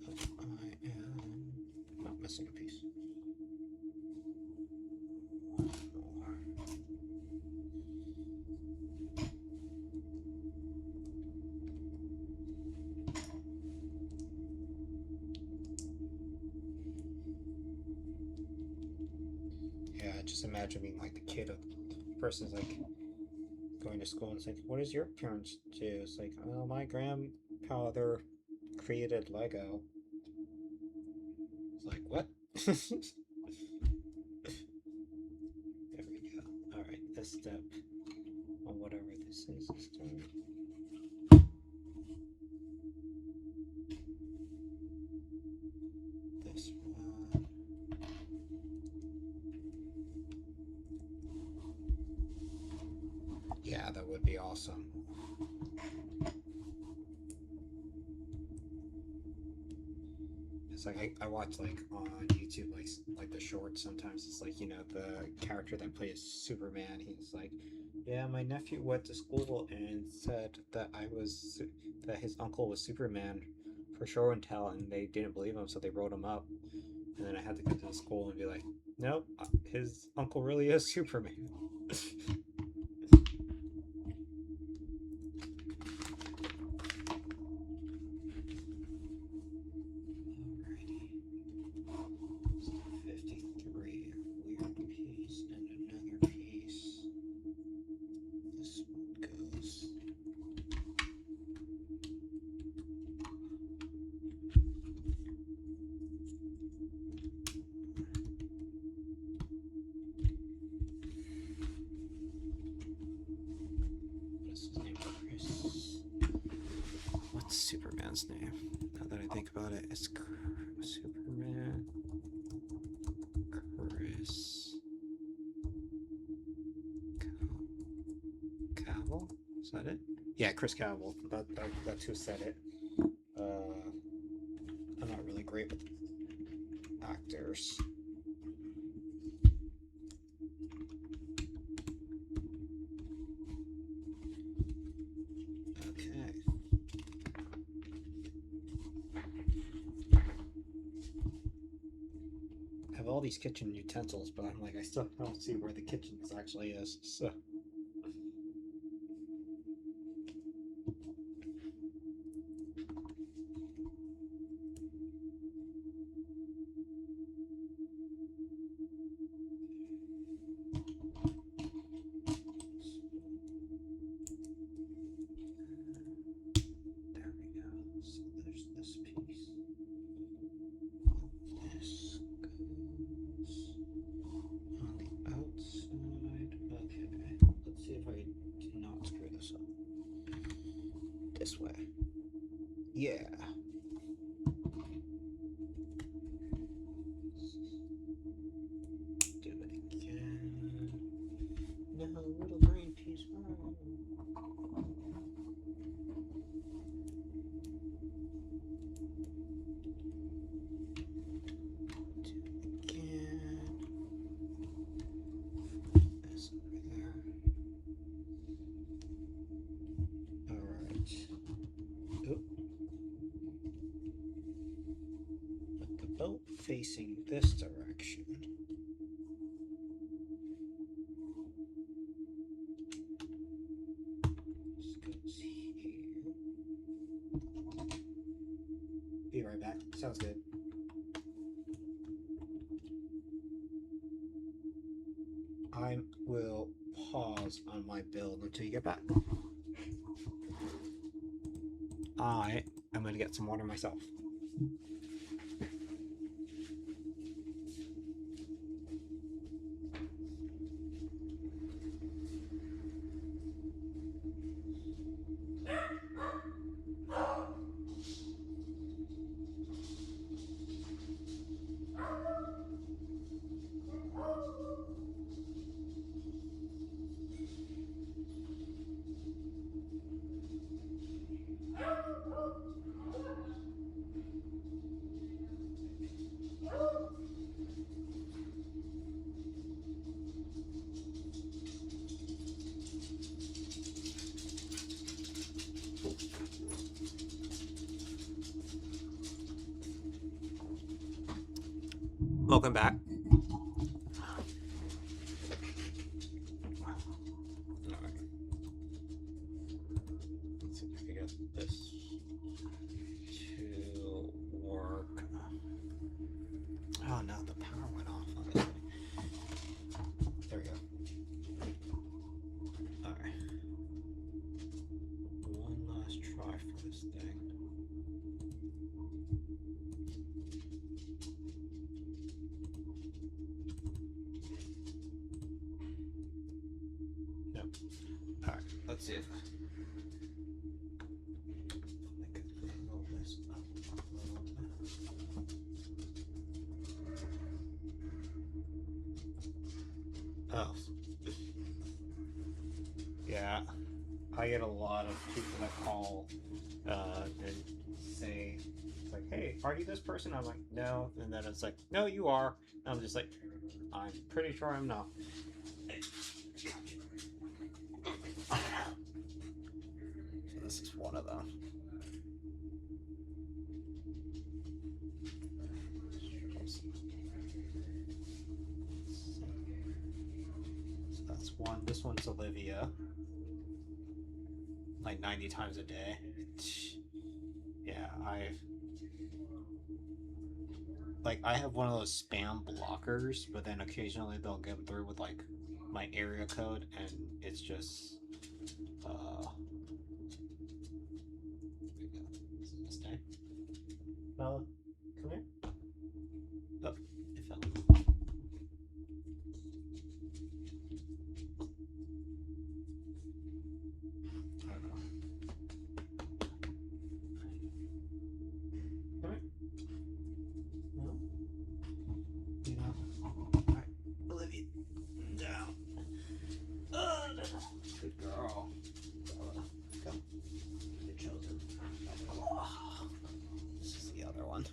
I am not missing a piece. Yeah, just imagine being like the kid of the person's like going to school and it's like, what does your parents do? It's like, oh, my grandfather created Lego. It's like, what? There we go. Alright, this step on whatever this is done. This one. Yeah, that would be awesome. It's like I watch like on YouTube like the shorts sometimes. It's like, you know, the character that plays Superman, he's like, yeah, my nephew went to school and said that that his uncle was Superman for show and tell, and they didn't believe him, so they wrote him up. And then I had to go to the school and be like, nope, his uncle really is Superman. Alrighty. 53. Weird piece and another piece. This one goes. What's his name? Chris. What's Superman's name? Now that I think about it, it's Superman. Chris. Cavill? Is that it? Yeah, Chris Cavill. That's who said it. I'm not really great with actors. Okay. I have all these kitchen utensils, but I'm like, I still don't see where the kitchen actually is. So. There we go. So there's this piece. This goes on the outside. Okay. Let's see if I do not screw this up. This way. Yeah. facing this direction. This goes here. Be right back. Sounds good. I will pause on my build until you get back. I am going to get some water myself. Welcome back. Alright. Let's see if I can get this to work. Oh no, the power went off. Okay. There we go. Alright. One last try for this thing. Alright, let's see if I can roll this up a little bit. Oh. Yeah. I get a lot of people that call and say, it's like, hey, are you this person? I'm like, no. And then it's like, no, you are. And I'm just like, I'm pretty sure I'm not. So this is one of them. So that's one. This one's Olivia. Like 90 times a day. Yeah, I have one of those spam blockers, but then occasionally they'll get through with like my area code, and it's just stay. Bella, come here. Oh, it fell. Good girl. Come. Good children. Oh, this is the other one.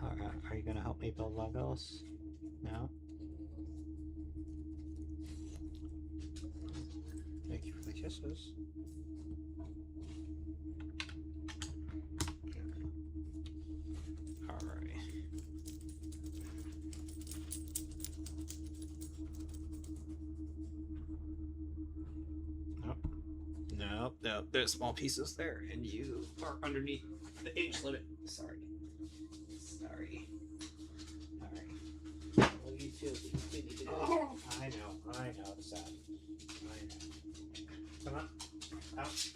Alright, are you gonna help me build Legos? No? Thank you for the kisses. Alright. No, there's small pieces there, and you are underneath the age limit. Sorry. Alright. Well, you too. Oh, I know, the sad. I know. Come on. Out.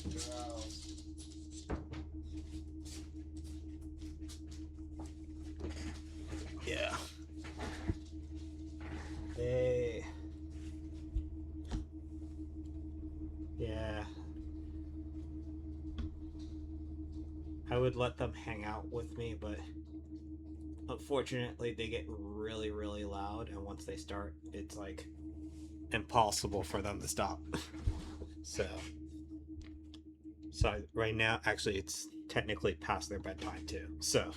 Good girls. Yeah. Yeah. I would let them hang out with me, but unfortunately they get really, really loud, and once they start, it's like impossible for them to stop. So right now, actually, it's technically past their bedtime too. So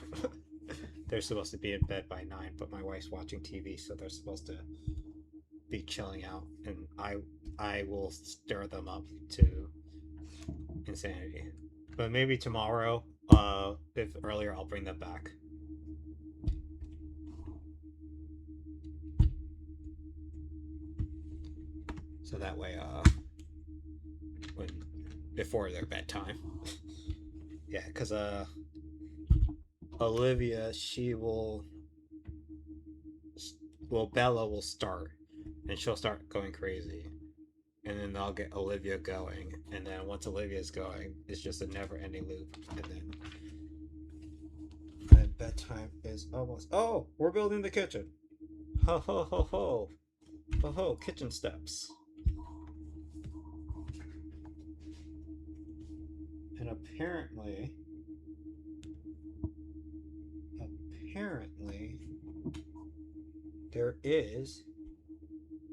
they're supposed to be in bed by 9, but my wife's watching TV, so they're supposed to be chilling out, and I will stir them up to insanity. But maybe tomorrow, if earlier, I'll bring them back. So that way, when before their bedtime. Yeah, because Olivia, she will, well, Bella will start, and she'll start going crazy, and then I'll get Olivia going, and then once Olivia's going, it's just a never-ending loop, and then bedtime is almost. Oh, we're building the kitchen. Ho ho ho ho, ho ho! Kitchen steps. And apparently, there is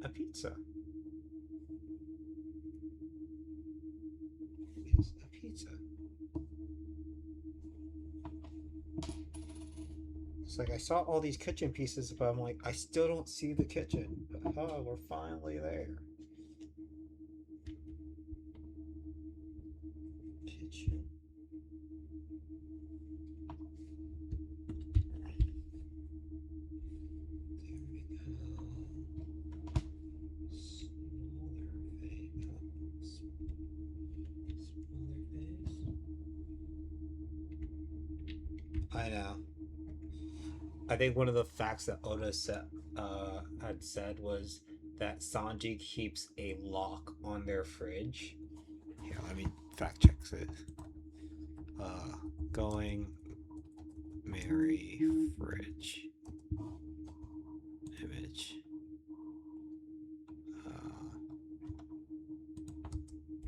a pizza. Is a pizza. It's like I saw all these kitchen pieces, but I'm like, I still don't see the kitchen. But oh, we're finally there. Kitchen. There we go. Smaller face. I know. I think one of the facts that Oda had said was that Sanji keeps a lock on their fridge. Yeah, let me fact check it. Going Mary fridge image.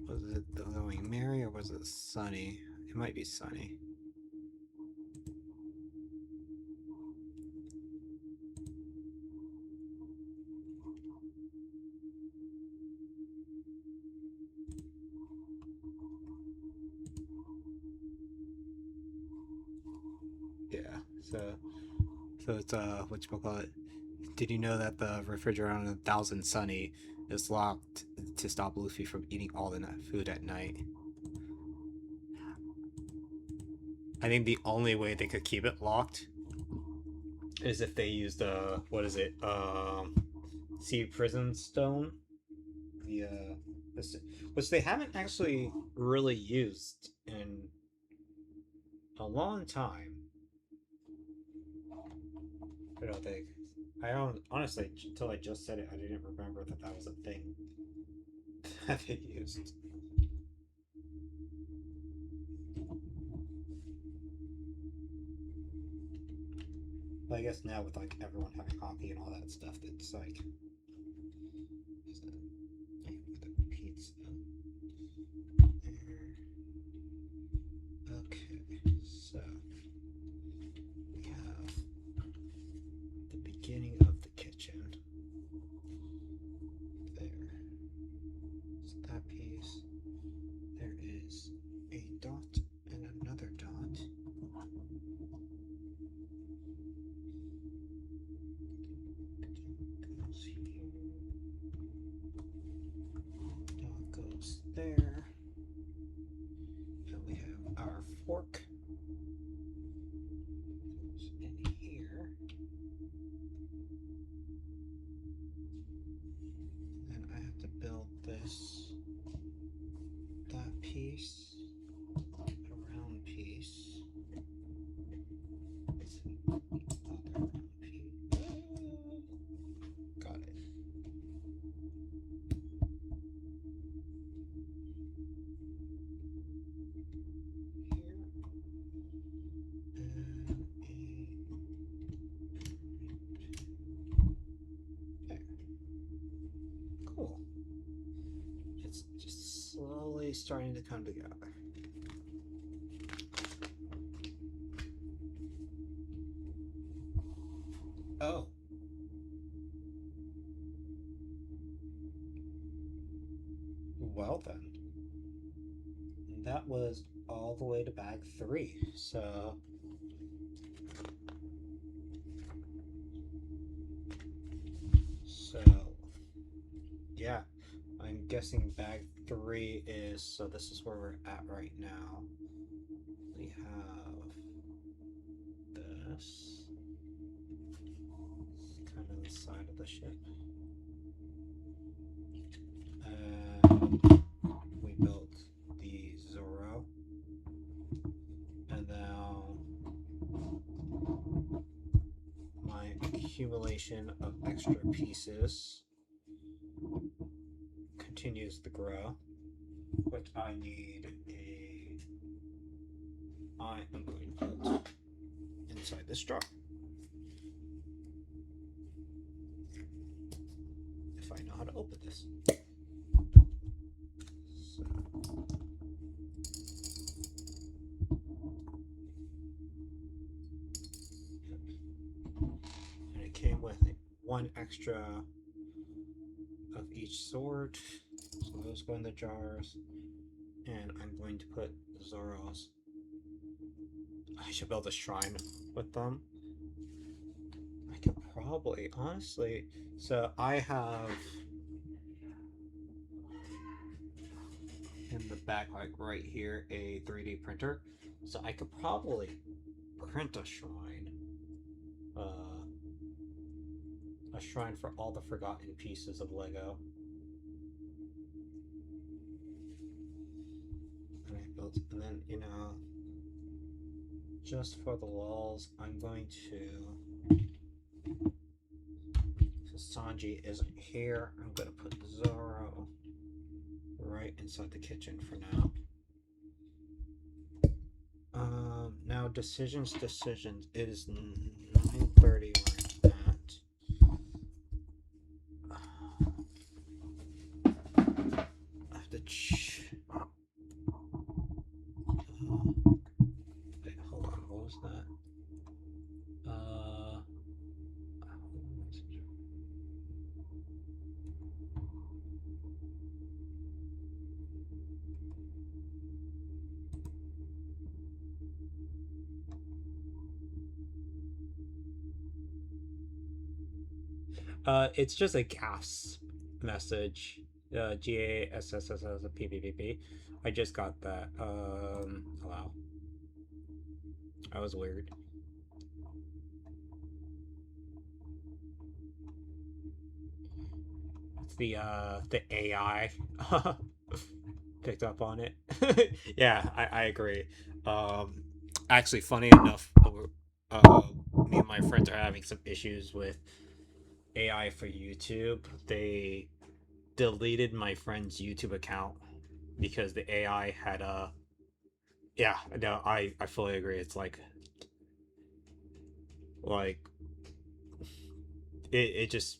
Was it the Going Mary or was it Sunny? It might be Sunny. Yeah, so it's whatchamacallit. Did you know that the refrigerator on 1000 Sunny is locked to stop Luffy from eating all the food at night? I think the only way they could keep it locked is if they used what is it? Sea Prison Stone. The which they haven't actually really used in a long time. I don't think. I don't honestly until I just said it. I didn't remember that was a thing that they used. But I guess now with like everyone having hockey and all that stuff, it's like is that the pizza. Okay, so we have the beginning of the kitchen. There. So that piece. There is a dot and another dot. Goes here. Dot goes there. And we have our fork. Goes in here. And I have to build this, that piece, a round piece, other round piece. Got it. There. Cool. It's just slowly starting to come together. Oh. Well then. That was all the way to bag 3. So guessing bag 3 is, so this is where we're at right now. We have this. It's kind of the side of the ship. We built the Zoro. And now my accumulation of extra pieces continues to grow, which I need I am going to put inside this jar. If I know how to open this. So. And it came with one extra of each sword. So those go in the jars. And I'm going to put Zoro's. I should build a shrine with them. I could probably, honestly. So I have in the back, like right here, a 3D printer. So I could probably print a shrine. A shrine for all the forgotten pieces of Lego. And I built, and then, you know, just for the lulz, I'm going to, since Sanji isn't here, I'm going to put Zoro right inside the kitchen for now. Now decisions. It is 9:30 where I'm at. I have to wait, hold on, what was that? It's just a gas message. GASSSPPPP. I just got that. Wow. That was weird. It's the AI picked up on it. Yeah, I agree. Actually, funny enough, me and my friends are having some issues with AI for YouTube. They deleted my friend's YouTube account because the AI had a. Yeah, no, I fully agree. It's like it just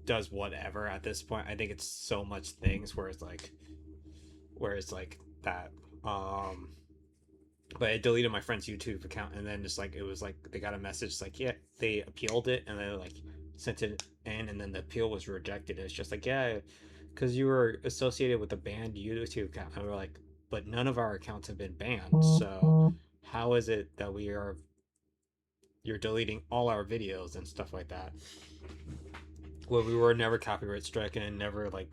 does whatever at this point. I think it's so much things where it's like that. But it deleted my friend's YouTube account, and then just like it was like they got a message like, yeah, they appealed it, and then like sent it in, and then the appeal was rejected. It's just like, yeah, because you were associated with a banned YouTube account, and we're like, but none of our accounts have been banned, so how is it that you're deleting all our videos and stuff like that? Well, we were never copyright stricken and never like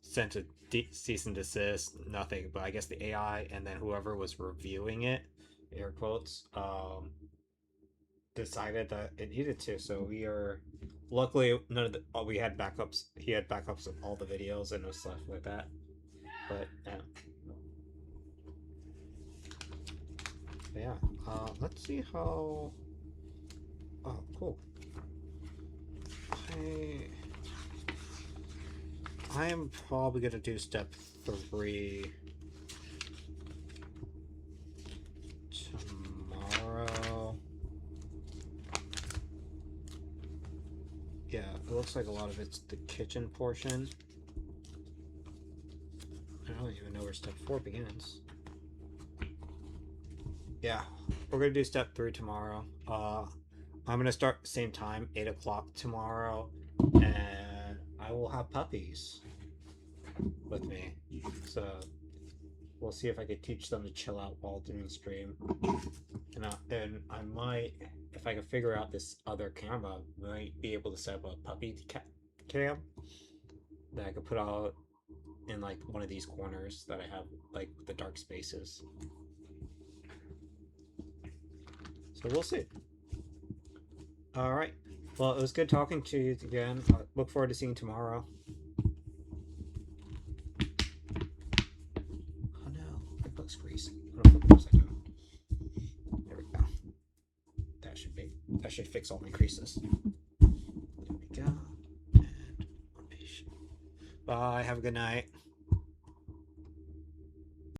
sent a cease and desist, nothing. But I guess the AI and then whoever was reviewing it, air quotes, decided that it needed to. So we are luckily none of the we had backups. He had backups of all the videos and stuff like that. But yeah, let's see how. Oh, cool. I am probably gonna do step 3 tomorrow. Yeah, it looks like a lot of it's the kitchen portion. I don't even know where step 4 begins. Yeah, we're gonna do step 3 tomorrow. I'm gonna start same time, 8 o'clock tomorrow, and I will have puppies with me. So we'll see if I could teach them to chill out while doing the stream. And I might, if I can figure out this other camera, might be able to set up a puppy cam that I could put out in like one of these corners that I have like the dark spaces. So we'll see. All right. Well, it was good talking to you again. Look forward to seeing you tomorrow. Oh no, my book's creasing. I'm gonna put it upside down. There we go. That should fix all my creases. There we go. And one page. Bye. Have a good night.